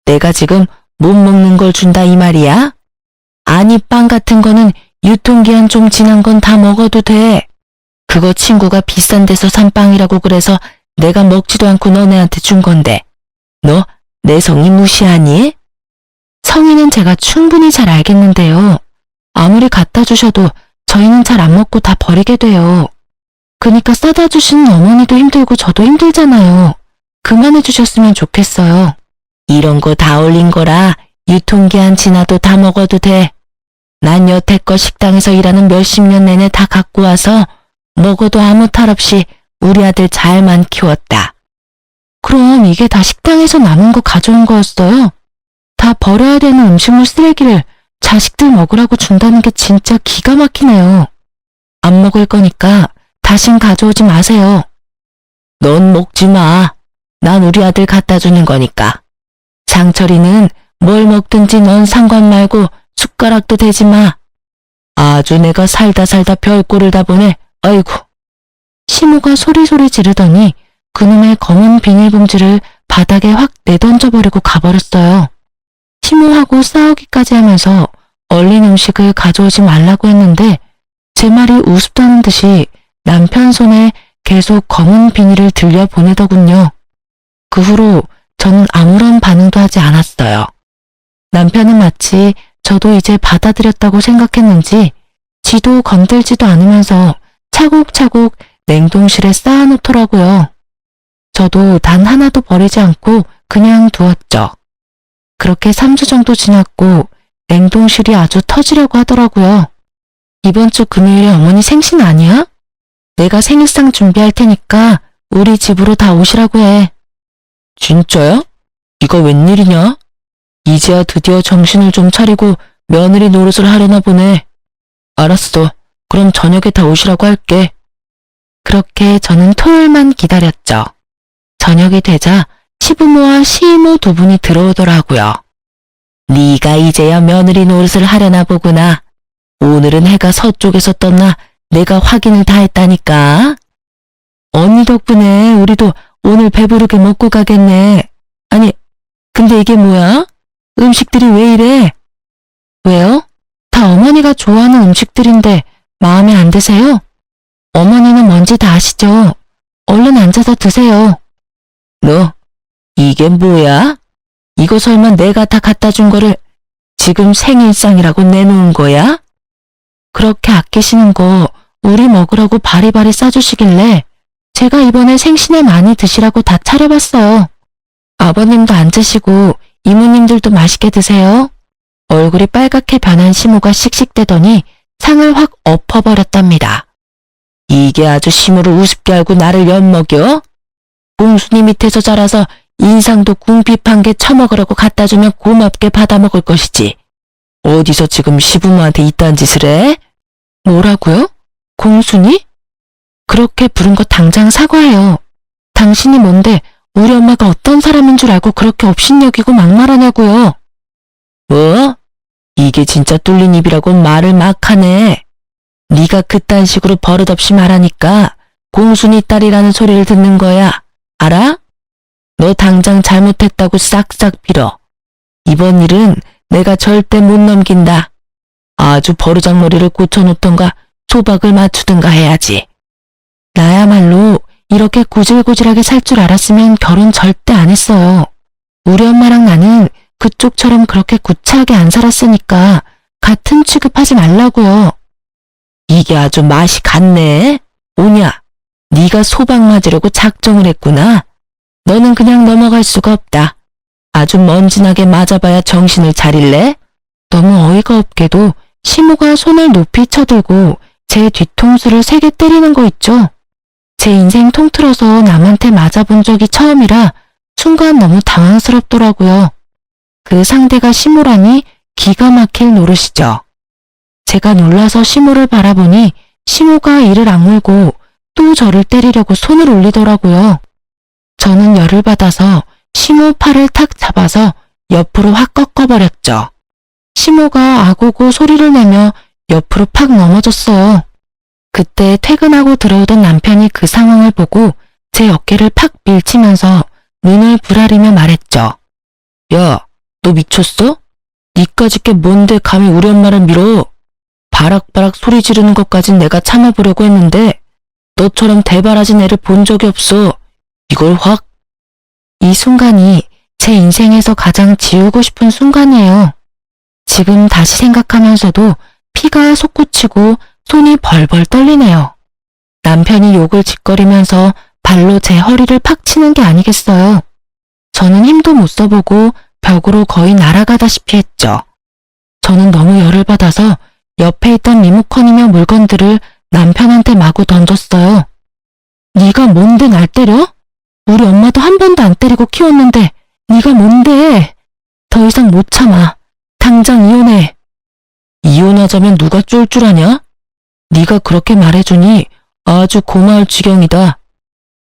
Speaker 1: 내가 지금 못 먹는 걸 준다 이 말이야? 아니 빵 같은 거는 유통기한 좀 지난 건 다 먹어도 돼. 그거 친구가 비싼 데서 산 빵이라고 그래서 내가 먹지도 않고 너네한테 준 건데 너 내 성의 무시하니? 성의는 제가 충분히 잘 알겠는데요. 아무리 갖다 주셔도 저희는 잘 안 먹고 다 버리게 돼요. 그니까 싸다 주시는 어머니도 힘들고 저도 힘들잖아요. 그만해 주셨으면 좋겠어요. 이런 거 다 올린 거라 유통기한 지나도 다 먹어도 돼. 난 여태껏 식당에서 일하는 몇십 년 내내 다 갖고 와서 먹어도 아무 탈 없이 우리 아들 잘만 키웠다. 그럼 이게 다 식당에서 남은 거 가져온 거였어요? 다 버려야 되는 음식물 쓰레기를 자식들 먹으라고 준다는 게 진짜 기가 막히네요. 안 먹을 거니까 다신 가져오지 마세요. 넌 먹지 마. 난 우리 아들 갖다 주는 거니까. 장철이는 뭘 먹든지 넌 상관 말고 숟가락도 대지 마. 아주 내가 살다 별꼴을 다 보네. 아이고. 시모가 소리소리 지르더니 그놈의 검은 비닐봉지를 바닥에 확 내던져버리고 가버렸어요. 시모하고 싸우기까지 하면서 얼린 음식을 가져오지 말라고 했는데 제 말이 우습다는 듯이 남편 손에 계속 검은 비닐을 들려보내더군요. 그 후로 저는 아무런 반응도 하지 않았어요. 남편은 마치 저도 이제 받아들였다고 생각했는지 지도 건들지도 않으면서 차곡차곡 냉동실에 쌓아놓더라고요. 저도 단 하나도 버리지 않고 그냥 두었죠. 그렇게 3주 정도 지났고 냉동실이 아주 터지려고 하더라고요. 이번 주 금요일에 어머니 생신 아니야? 내가 생일상 준비할 테니까 우리 집으로 다 오시라고 해. 진짜야? 이거 웬일이냐? 이제야 드디어 정신을 좀 차리고 며느리 노릇을 하려나 보네. 알았어. 그럼 저녁에 다 오시라고 할게. 그렇게 저는 토요일만 기다렸죠. 저녁이 되자 시부모와 시이모 두 분이 들어오더라고요. 네가 이제야 며느리 노릇을 하려나 보구나. 오늘은 해가 서쪽에서 떴나 내가 확인을 다 했다니까. 언니 덕분에 우리도 오늘 배부르게 먹고 가겠네. 아니, 근데 이게 뭐야? 음식들이 왜 이래? 왜요? 다 어머니가 좋아하는 음식들인데 마음에 안 드세요? 어머니는 뭔지 다 아시죠? 얼른 앉아서 드세요. 너, 이게 뭐야? 이거 설마 내가 다 갖다 준 거를 지금 생일상이라고 내놓은 거야? 그렇게 아끼시는 거 우리 먹으라고 바리바리 싸주시길래 제가 이번에 생신에 많이 드시라고 다 차려봤어요. 아버님도 앉으시고 이모님들도 맛있게 드세요. 얼굴이 빨갛게 변한 시모가 씩씩대더니 상을 확 엎어버렸답니다. 이게 아주 시모를 우습게 알고 나를 엿먹여? 공순이 밑에서 자라서 인상도 궁핍한 게 처먹으라고 갖다 주면 고맙게 받아먹을 것이지. 어디서 지금 시부모한테 이딴 짓을 해? 뭐라고요? 공순이? 그렇게 부른 거 당장 사과해요. 당신이 뭔데 우리 엄마가 어떤 사람인 줄 알고 그렇게 업신여기고 막말하냐고요. 뭐? 이게 진짜 뚫린 입이라고 말을 막 하네. 네가 그딴 식으로 버릇없이 말하니까 공순이 딸이라는 소리를 듣는 거야. 알아? 너 당장 잘못했다고 싹싹 빌어. 이번 일은 내가 절대 못 넘긴다. 아주 버르장머리를 고쳐놓던가 소박을 맞추든가 해야지. 나야말로 이렇게 구질구질하게 살 줄 알았으면 결혼 절대 안 했어요. 우리 엄마랑 나는 그쪽처럼 그렇게 구차하게 안 살았으니까 같은 취급하지 말라고요. 이게 아주 맛이 갔네. 오냐, 네가 소박 맞으려고 작정을 했구나. 너는 그냥 넘어갈 수가 없다. 아주 먼지나게 맞아봐야 정신을 차릴래? 너무 어이가 없게도 시모가 손을 높이 쳐들고 제 뒤통수를 세게 때리는 거 있죠? 제 인생 통틀어서 남한테 맞아본 적이 처음이라 순간 너무 당황스럽더라고요. 그 상대가 시모라니 기가 막힐 노릇이죠. 제가 놀라서 시모를 바라보니 시모가 이를 악물고 또 저를 때리려고 손을 올리더라고요. 저는 열을 받아서 시모 팔을 탁 잡아서 옆으로 확 꺾어버렸죠. 시모가 아고고 소리를 내며 옆으로 팍 넘어졌어요. 그때 퇴근하고 들어오던 남편이 그 상황을 보고 제 어깨를 팍 밀치면서 눈을 부라리며 말했죠. 야, 너 미쳤어? 니까짓 게 뭔데 감히 우리 엄마를 밀어? 바락바락 소리 지르는 것까진 내가 참아보려고 했는데 너처럼 대바라진 애를 본 적이 없어. 이걸 확. 이 순간이 제 인생에서 가장 지우고 싶은 순간이에요. 지금 다시 생각하면서도 피가 솟구치고 손이 벌벌 떨리네요. 남편이 욕을 짓거리면서 발로 제 허리를 팍 치는 게 아니겠어요. 저는 힘도 못 써보고 벽으로 거의 날아가다시피 했죠. 저는 너무 열을 받아서 옆에 있던 리모컨이며 물건들을 남편한테 마구 던졌어요. 네가 뭔데 날 때려? 우리 엄마도 한 번도 안 때리고 키웠는데 네가 뭔데? 더 이상 못 참아. 당장 이혼해. 이혼하자면 누가 쫄 아냐? 네가 그렇게 말해주니 아주 고마울 지경이다.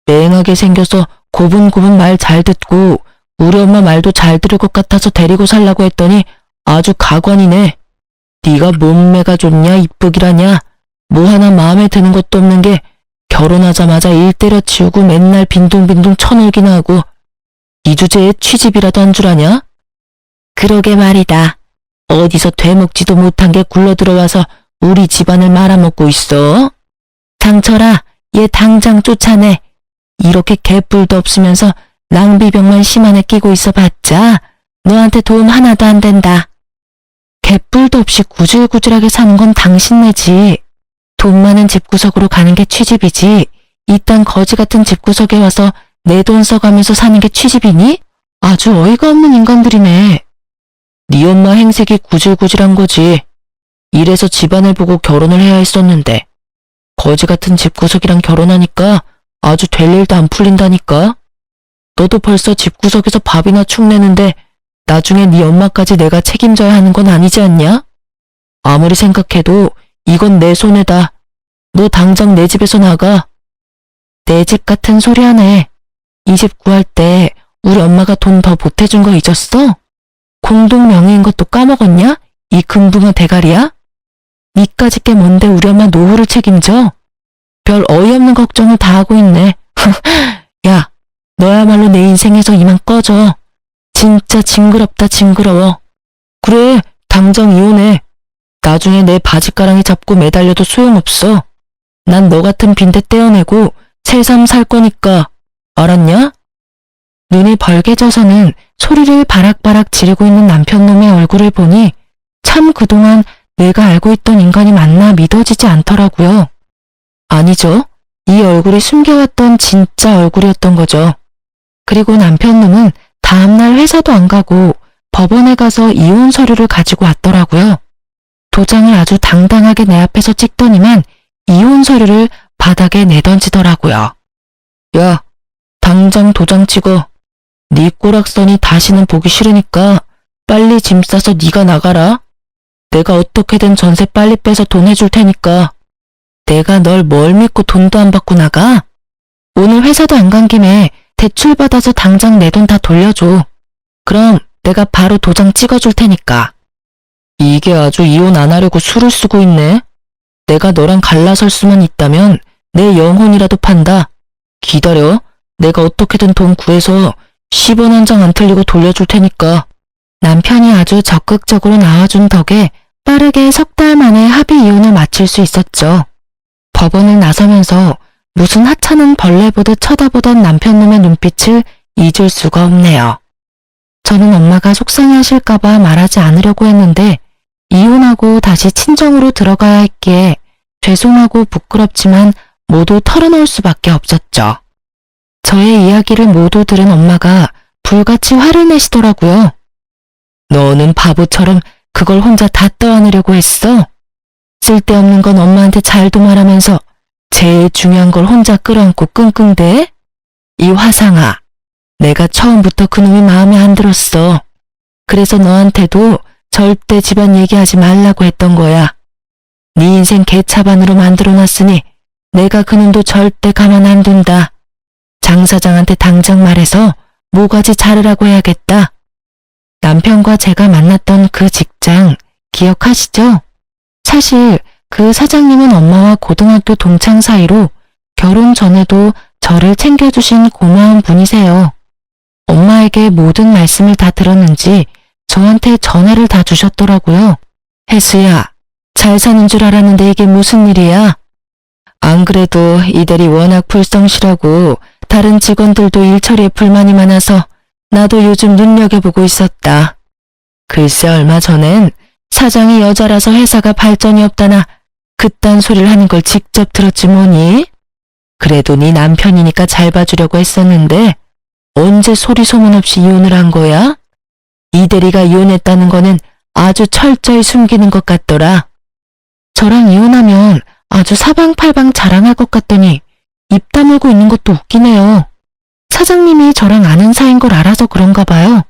Speaker 1: 맹하게 생겨서 고분고분 말 잘 듣고 우리 엄마 말도 잘 들을 것 같아서 데리고 살라고 했더니 아주 가관이네. 네가 몸매가 좋냐 이쁘기라냐 뭐 하나 마음에 드는 것도 없는 게 결혼하자마자 일 때려치우고 맨날 빈둥빈둥 쳐놀기나 하고 이 주제에 취집이라도 한 줄 아냐? 그러게 말이다. 어디서 되먹지도 못한 게 굴러들어와서 우리 집안을 말아먹고 있어? 장철아, 얘 당장 쫓아내. 이렇게 개뿔도 없으면서 낭비병만 심한 애 끼고 있어봤자 너한테 도움 하나도 안 된다. 개뿔도 없이 구질구질하게 사는 건 당신네지. 돈 많은 집구석으로 가는 게 취집이지. 이딴 거지 같은 집구석에 와서 내 돈 써가면서 사는 게 취집이니? 아주 어이가 없는 인간들이네. 네 엄마 행색이 구질구질한 거지. 이래서 집안을 보고 결혼을 해야 했었는데 거지 같은 집구석이랑 결혼하니까 아주 될 일도 안 풀린다니까. 너도 벌써 집구석에서 밥이나 축 내는데 나중에 네 엄마까지 내가 책임져야 하는 건 아니지 않냐? 아무리 생각해도 이건 내 손해다. 너 당장 내 집에서 나가. 내 집 같은 소리 하네. 이 집 구할 때 우리 엄마가 돈 더 보태준 거 잊었어? 공동 명의인 것도 까먹었냐? 이 금붕어 대가리야? 니까짓 게 뭔데 우리 엄마 노후를 책임져? 별 어이없는 걱정을 다 하고 있네. 야, 너야말로 내 인생에서 이만 꺼져. 진짜 징그럽다 징그러워. 그래, 당장 이혼해. 나중에 내 바지가랑이 잡고 매달려도 소용없어. 난 너 같은 빈대 떼어내고 새삼 살 거니까. 알았냐? 눈이 벌게져서는 소리를 바락바락 지르고 있는 남편놈의 얼굴을 보니 참 그동안 내가 알고 있던 인간이 맞나 믿어지지 않더라고요. 아니죠. 이 얼굴이 숨겨왔던 진짜 얼굴이었던 거죠. 그리고 남편놈은 다음날 회사도 안 가고 법원에 가서 이혼 서류를 가지고 왔더라고요. 도장을 아주 당당하게 내 앞에서 찍더니만 이혼 서류를 바닥에 내던지더라고요. 야, 당장 도장 찍어. 네 꼬락선이 다시는 보기 싫으니까 빨리 짐 싸서 네가 나가라. 내가 어떻게든 전세 빨리 빼서 돈 해줄 테니까. 내가 널 뭘 믿고 돈도 안 받고 나가? 오늘 회사도 안 간 김에 대출 받아서 당장 내 돈 다 돌려줘. 그럼 내가 바로 도장 찍어줄 테니까. 이게 아주 이혼 안 하려고 수를 쓰고 있네. 내가 너랑 갈라설 수만 있다면 내 영혼이라도 판다. 기다려. 내가 어떻게든 돈 구해서 10원 한 장 안 틀리고 돌려줄 테니까. 남편이 아주 적극적으로 나와준 덕에 빠르게 석 달 만에 합의 이혼을 마칠 수 있었죠. 법원을 나서면서 무슨 하찮은 벌레 보듯 쳐다보던 남편놈의 눈빛을 잊을 수가 없네요. 저는 엄마가 속상해하실까봐 말하지 않으려고 했는데 이혼하고 다시 친정으로 들어가야 했기에 죄송하고 부끄럽지만 모두 털어놓을 수밖에 없었죠. 저의 이야기를 모두 들은 엄마가 불같이 화를 내시더라고요. 너는 바보처럼 그걸 혼자 다 떠안으려고 했어? 쓸데없는 건 엄마한테 잘도 말하면서 제일 중요한 걸 혼자 끌어안고 끙끙대? 이 화상아, 내가 처음부터 그놈이 마음에 안 들었어. 그래서 너한테도 절대 집안 얘기하지 말라고 했던 거야. 네 인생 개차반으로 만들어놨으니 내가 그놈도 절대 가만 안 둔다. 장 사장한테 당장 말해서 모가지 자르라고 해야겠다. 남편과 제가 만났던 그 직장 기억하시죠? 사실 그 사장님은 엄마와 고등학교 동창 사이로 결혼 전에도 저를 챙겨주신 고마운 분이세요. 엄마에게 모든 말씀을 다 들었는지 저한테 전화를 다 주셨더라고요. 혜수야, 잘 사는 줄 알았는데 이게 무슨 일이야? 안 그래도 이대리 워낙 불성실하고 다른 직원들도 일처리에 불만이 많아서 나도 요즘 눈여겨보고 있었다. 글쎄 얼마 전엔 사장이 여자라서 회사가 발전이 없다나 그딴 소리를 하는 걸 직접 들었지 뭐니? 그래도 네 남편이니까 잘 봐주려고 했었는데 언제 소리 소문 없이 이혼을 한 거야? 이대리가 이혼했다는 거는 아주 철저히 숨기는 것 같더라. 저랑 이혼하면 아주 사방팔방 자랑할 것 같더니 입 다물고 있는 것도 웃기네요. 사장님이 저랑 아는 사이인 걸 알아서 그런가 봐요.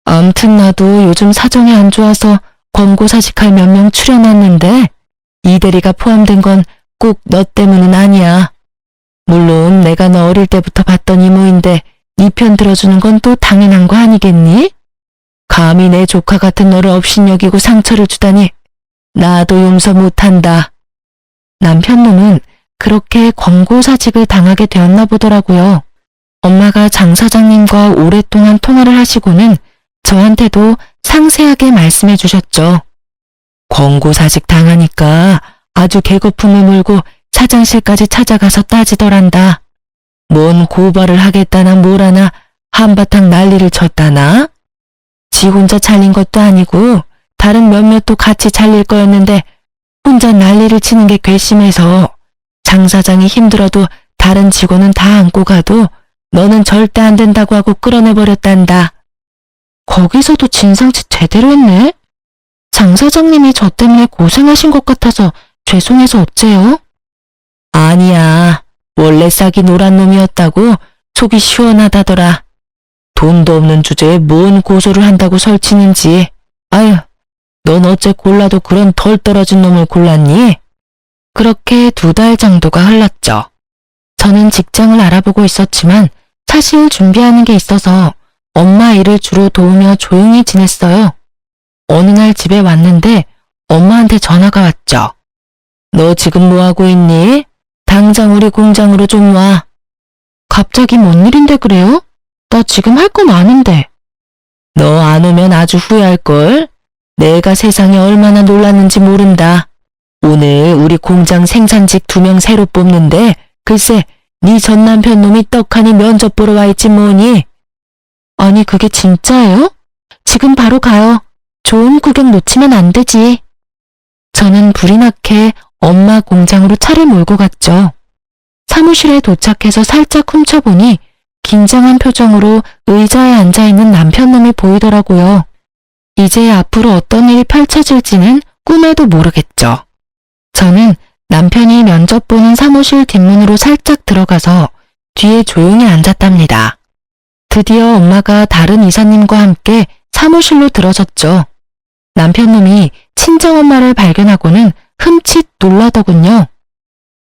Speaker 1: 암튼 나도 요즘 사정이 안 좋아서 권고사직할 몇 명 추려놨는데 이대리가 포함된 건 꼭 너 때문은 아니야. 물론 내가 너 어릴 때부터 봤던 이모인데 네 편 들어주는 건 또 당연한 거 아니겠니? 감히 내 조카 같은 너를 업신여기고 상처를 주다니 나도 용서 못한다. 남편 놈은 그렇게 권고사직을 당하게 되었나 보더라고요. 엄마가 장 사장님과 오랫동안 통화를 하시고는 저한테도 상세하게 말씀해 주셨죠. 권고사직 당하니까 아주 개거품을 물고 사장실까지 찾아가서 따지더란다. 뭔 고발을 하겠다나 뭐라나 한바탕 난리를 쳤다나? 지 혼자 잘린 것도 아니고 다른 몇몇도 같이 잘릴 거였는데 혼자 난리를 치는 게 괘씸해서 장 사장이 힘들어도 다른 직원은 다 안고 가도 너는 절대 안 된다고 하고 끌어내버렸단다. 거기서도 진상짓 제대로 했네? 장 사장님이 저 때문에 고생하신 것 같아서 죄송해서 어째요? 아니야. 원래 싹이 노란 놈이었다고 속이 시원하다더라. 돈도 없는 주제에 뭔 고소를 한다고 설치는지. 아유, 넌 어째 골라도 그런 덜 떨어진 놈을 골랐니? 그렇게 2달 정도가 흘렀죠. 저는 직장을 알아보고 있었지만 사실 준비하는 게 있어서 엄마 일을 주로 도우며 조용히 지냈어요. 어느 날 집에 왔는데 엄마한테 전화가 왔죠. 너 지금 뭐하고 있니? 당장 우리 공장으로 좀 와. 갑자기 뭔 일인데 그래요? 나 지금 할 거 많은데. 너 안 오면 아주 후회할걸? 내가 세상에 얼마나 놀랐는지 모른다. 오늘 우리 공장 생산직 2명 새로 뽑는데 글쎄 네 전 남편 놈이 떡하니 면접 보러 와 있지 뭐니? 아니 그게 진짜예요? 지금 바로 가요. 좋은 구경 놓치면 안 되지. 저는 불이 나게 엄마 공장으로 차를 몰고 갔죠. 사무실에 도착해서 살짝 훔쳐보니 긴장한 표정으로 의자에 앉아있는 남편놈이 보이더라고요. 이제 앞으로 어떤 일이 펼쳐질지는 꿈에도 모르겠죠. 저는 남편이 면접 보는 사무실 뒷문으로 살짝 들어가서 뒤에 조용히 앉았답니다. 드디어 엄마가 다른 이사님과 함께 사무실로 들어섰죠. 남편놈이 친정엄마를 발견하고는 흠칫 놀라더군요.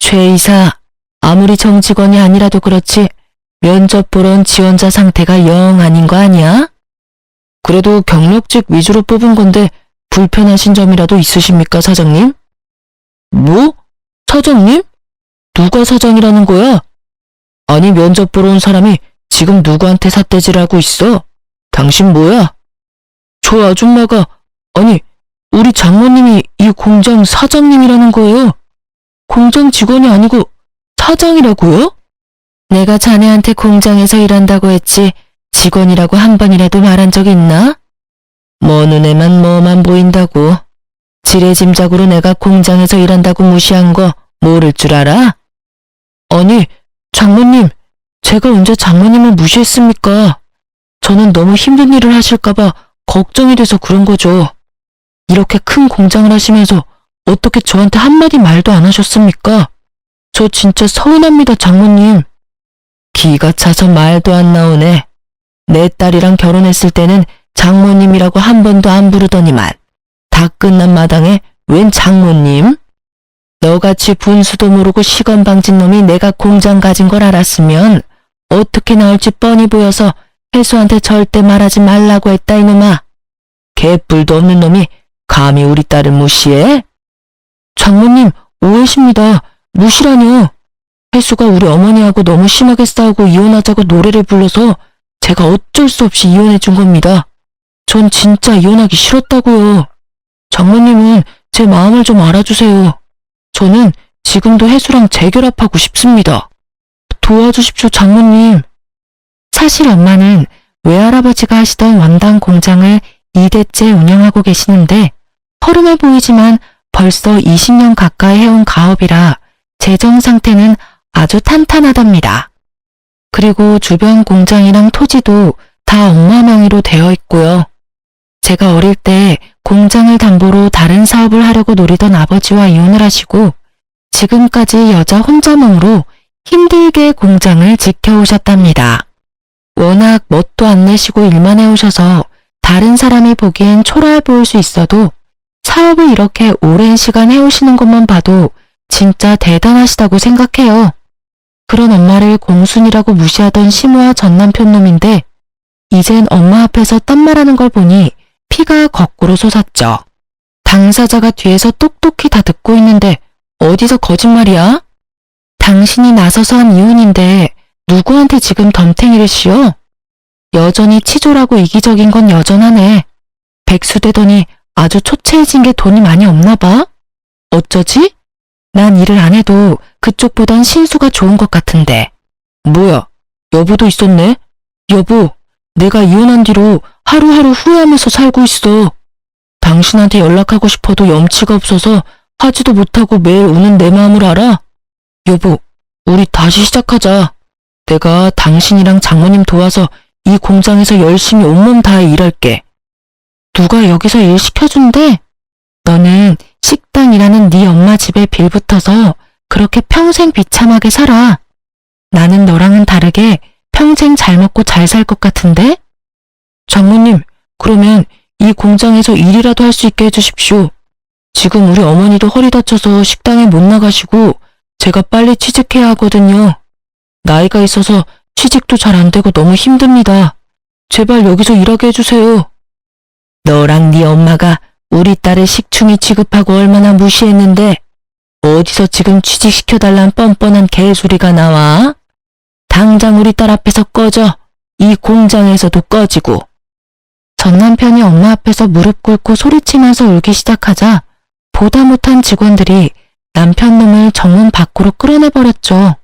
Speaker 1: 최 이사, 아무리 정직원이 아니라도 그렇지 면접 보러 온 지원자 상태가 영 아닌 거 아니야? 그래도 경력직 위주로 뽑은 건데 불편하신 점이라도 있으십니까, 사장님? 뭐? 사장님? 누가 사장이라는 거야? 아니 면접 보러 온 사람이 지금 누구한테 삿대질하고 있어? 당신 뭐야? 저 아줌마가 아니 우리 장모님이 이 공장 사장님이라는 거예요. 공장 직원이 아니고 사장이라고요? 내가 자네한테 공장에서 일한다고 했지 직원이라고 한 번이라도 말한 적 있나? 뭐 눈에만 뭐만 보인다고. 지레짐작으로 내가 공장에서 일한다고 무시한 거 모를 줄 알아? 아니 장모님, 제가 언제 장모님을 무시했습니까? 저는 너무 힘든 일을 하실까봐 걱정이 돼서 그런 거죠. 이렇게 큰 공장을 하시면서 어떻게 저한테 한마디 말도 안 하셨습니까? 저 진짜 서운합니다, 장모님. 기가 차서 말도 안 나오네. 내 딸이랑 결혼했을 때는 장모님이라고 한 번도 안 부르더니만 다 끝난 마당에 웬 장모님? 너같이 분수도 모르고 시건방진 놈이 내가 공장 가진 걸 알았으면 어떻게 나올지 뻔히 보여서 혜수한테 절대 말하지 말라고 했다 이놈아. 개뿔도 없는 놈이 감히 우리 딸을 무시해? 장모님, 오해십니다. 무시라뇨. 혜수가 우리 어머니하고 너무 심하게 싸우고 이혼하자고 노래를 불러서 제가 어쩔 수 없이 이혼해 준 겁니다. 전 진짜 이혼하기 싫었다고요. 장모님은 제 마음을 좀 알아주세요. 저는 지금도 혜수랑 재결합하고 싶습니다. 도와주십시오, 장모님. 사실 엄마는 외할아버지가 하시던 원단 공장을 2대째 운영하고 계시는데 허름해 보이지만 벌써 20년 가까이 해온 가업이라 재정 상태는 아주 탄탄하답니다. 그리고 주변 공장이랑 토지도 다 엄마 명의로 되어 있고요. 제가 어릴 때 공장을 담보로 다른 사업을 하려고 노리던 아버지와 이혼을 하시고 지금까지 여자 혼자 몸으로 힘들게 공장을 지켜오셨답니다. 워낙 멋도 안 내시고 일만 해오셔서 다른 사람이 보기엔 초라해 보일 수 있어도 사업을 이렇게 오랜 시간 해오시는 것만 봐도 진짜 대단하시다고 생각해요. 그런 엄마를 공순이라고 무시하던 시무와 전 남편 놈인데 이젠 엄마 앞에서 딴 말하는 걸 보니 피가 거꾸로 솟았죠. 당사자가 뒤에서 똑똑히 다 듣고 있는데 어디서 거짓말이야? 당신이 나서서 한 이혼인데 누구한테 지금 덤탱이를 씌워? 여전히 치졸하고 이기적인 건 여전하네. 백수되더니 아주 초췌해진 게 돈이 많이 없나 봐? 어쩌지? 난 일을 안 해도 그쪽보단 신수가 좋은 것 같은데. 뭐야, 여보도 있었네? 여보, 내가 이혼한 뒤로 하루하루 후회하면서 살고 있어. 당신한테 연락하고 싶어도 염치가 없어서 하지도 못하고 매일 우는 내 마음을 알아? 여보, 우리 다시 시작하자. 내가 당신이랑 장모님 도와서 이 공장에서 열심히 온몸 다해 일할게. 누가 여기서 일 시켜준대? 너는 식당이라는 네 엄마 집에 빌붙어서 그렇게 평생 비참하게 살아. 나는 너랑은 다르게 평생 잘 먹고 잘 살 것 같은데? 장모님, 그러면 이 공장에서 일이라도 할 수 있게 해주십시오. 지금 우리 어머니도 허리 다쳐서 식당에 못 나가시고 제가 빨리 취직해야 하거든요. 나이가 있어서 취직도 잘 안 되고 너무 힘듭니다. 제발 여기서 일하게 해주세요. 너랑 네 엄마가 우리 딸을 식충이 취급하고 얼마나 무시했는데 어디서 지금 취직시켜달란 뻔뻔한 개소리가 나와? 당장 우리 딸 앞에서 꺼져. 이 공장에서도 꺼지고. 전 남편이 엄마 앞에서 무릎 꿇고 소리치면서 울기 시작하자 보다 못한 직원들이 남편 놈을 정문 밖으로 끌어내버렸죠.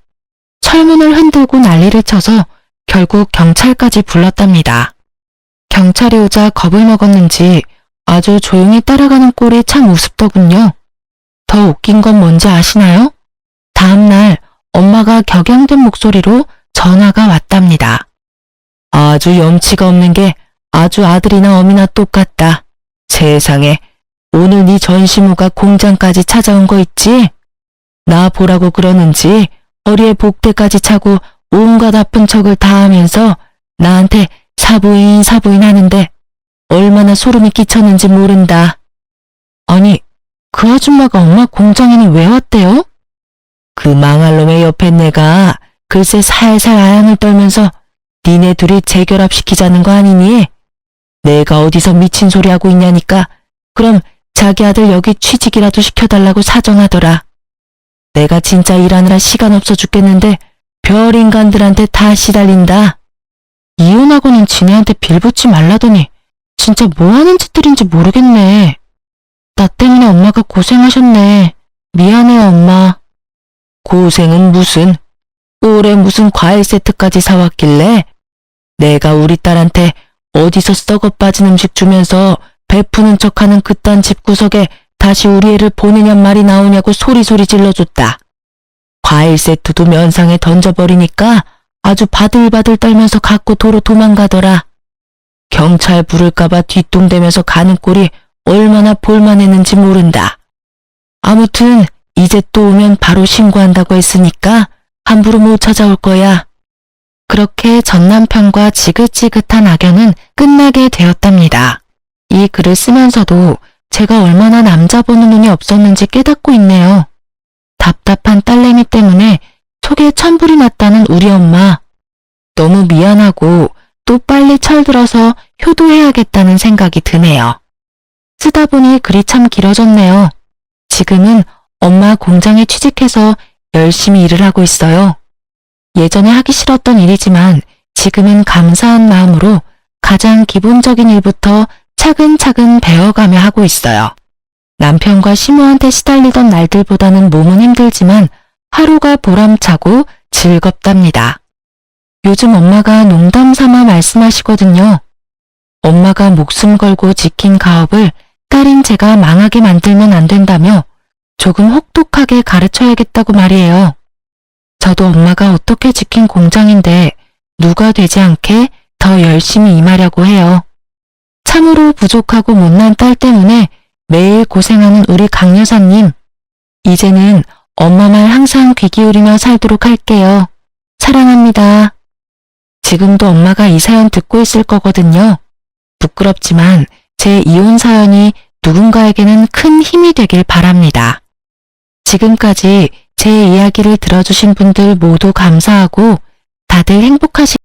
Speaker 1: 철문을 흔들고 난리를 쳐서 결국 경찰까지 불렀답니다. 경찰이 오자 겁을 먹었는지 아주 조용히 따라가는 꼴이 참 우습더군요. 더 웃긴 건 뭔지 아시나요? 다음날 엄마가 격양된 목소리로 전화가 왔답니다. 아주 염치가 없는 게 아주 아들이나 어미나 똑같다. 세상에, 오늘 네 전시무가 공장까지 찾아온 거 있지? 나 보라고 그러는지 허리에 복대까지 차고 온갖 아픈 척을 다 하면서 나한테 사부인 하는데 얼마나 소름이 끼쳤는지 모른다. 아니, 그 아줌마가 엄마 공장에는 왜 왔대요? 그 망할 놈의 옆에 내가 글쎄 살살 아양을 떨면서 니네 둘이 재결합시키자는 거 아니니? 내가 어디서 미친 소리 하고 있냐니까 그럼 자기 아들 여기 취직이라도 시켜달라고 사정하더라. 내가 진짜 일하느라 시간 없어 죽겠는데 별 인간들한테 다 시달린다. 이혼하고는 지네한테 빌붙지 말라더니 진짜 뭐하는 짓들인지 모르겠네. 나 때문에 엄마가 고생하셨네. 미안해요, 엄마. 고생은 무슨? 올해 무슨 과일 세트까지 사왔길래? 내가 우리 딸한테 어디서 썩어 빠진 음식 주면서 베푸는 척하는 그딴 집구석에 다시 우리 애를 보내냔 말이 나오냐고 소리소리 질러줬다. 과일 세트도 면상에 던져버리니까 아주 바들바들 떨면서 갖고 도로 도망가더라. 경찰 부를까봐 뒷동대면서 가는 꼴이 얼마나 볼만했는지 모른다. 아무튼 이제 또 오면 바로 신고한다고 했으니까 함부로 못 찾아올 거야. 그렇게 전 남편과 지긋지긋한 악연은 끝나게 되었답니다. 이 글을 쓰면서도 제가 얼마나 남자 보는 눈이 없었는지 깨닫고 있네요. 답답한 딸내미 때문에 속에 천불이 났다는 우리 엄마. 너무 미안하고 또 빨리 철들어서 효도해야겠다는 생각이 드네요. 쓰다 보니 글이 참 길어졌네요. 지금은 엄마 공장에 취직해서 열심히 일을 하고 있어요. 예전에 하기 싫었던 일이지만 지금은 감사한 마음으로 가장 기본적인 일부터 차근차근 배워가며 하고 있어요. 남편과 시모한테 시달리던 날들보다는 몸은 힘들지만 하루가 보람차고 즐겁답니다. 요즘 엄마가 농담 삼아 말씀하시거든요. 엄마가 목숨 걸고 지킨 가업을 딸인 제가 망하게 만들면 안 된다며 조금 혹독하게 가르쳐야겠다고 말이에요. 저도 엄마가 어떻게 지킨 공장인데 누가 되지 않게 더 열심히 임하려고 해요. 참으로 부족하고 못난 딸 때문에 매일 고생하는 우리 강 여사님, 이제는 엄마 말 항상 귀 기울이며 살도록 할게요. 사랑합니다. 지금도 엄마가 이 사연 듣고 있을 거거든요. 부끄럽지만 제 이혼 사연이 누군가에게는 큰 힘이 되길 바랍니다. 지금까지 제 이야기를 들어주신 분들 모두 감사하고 다들 행복하시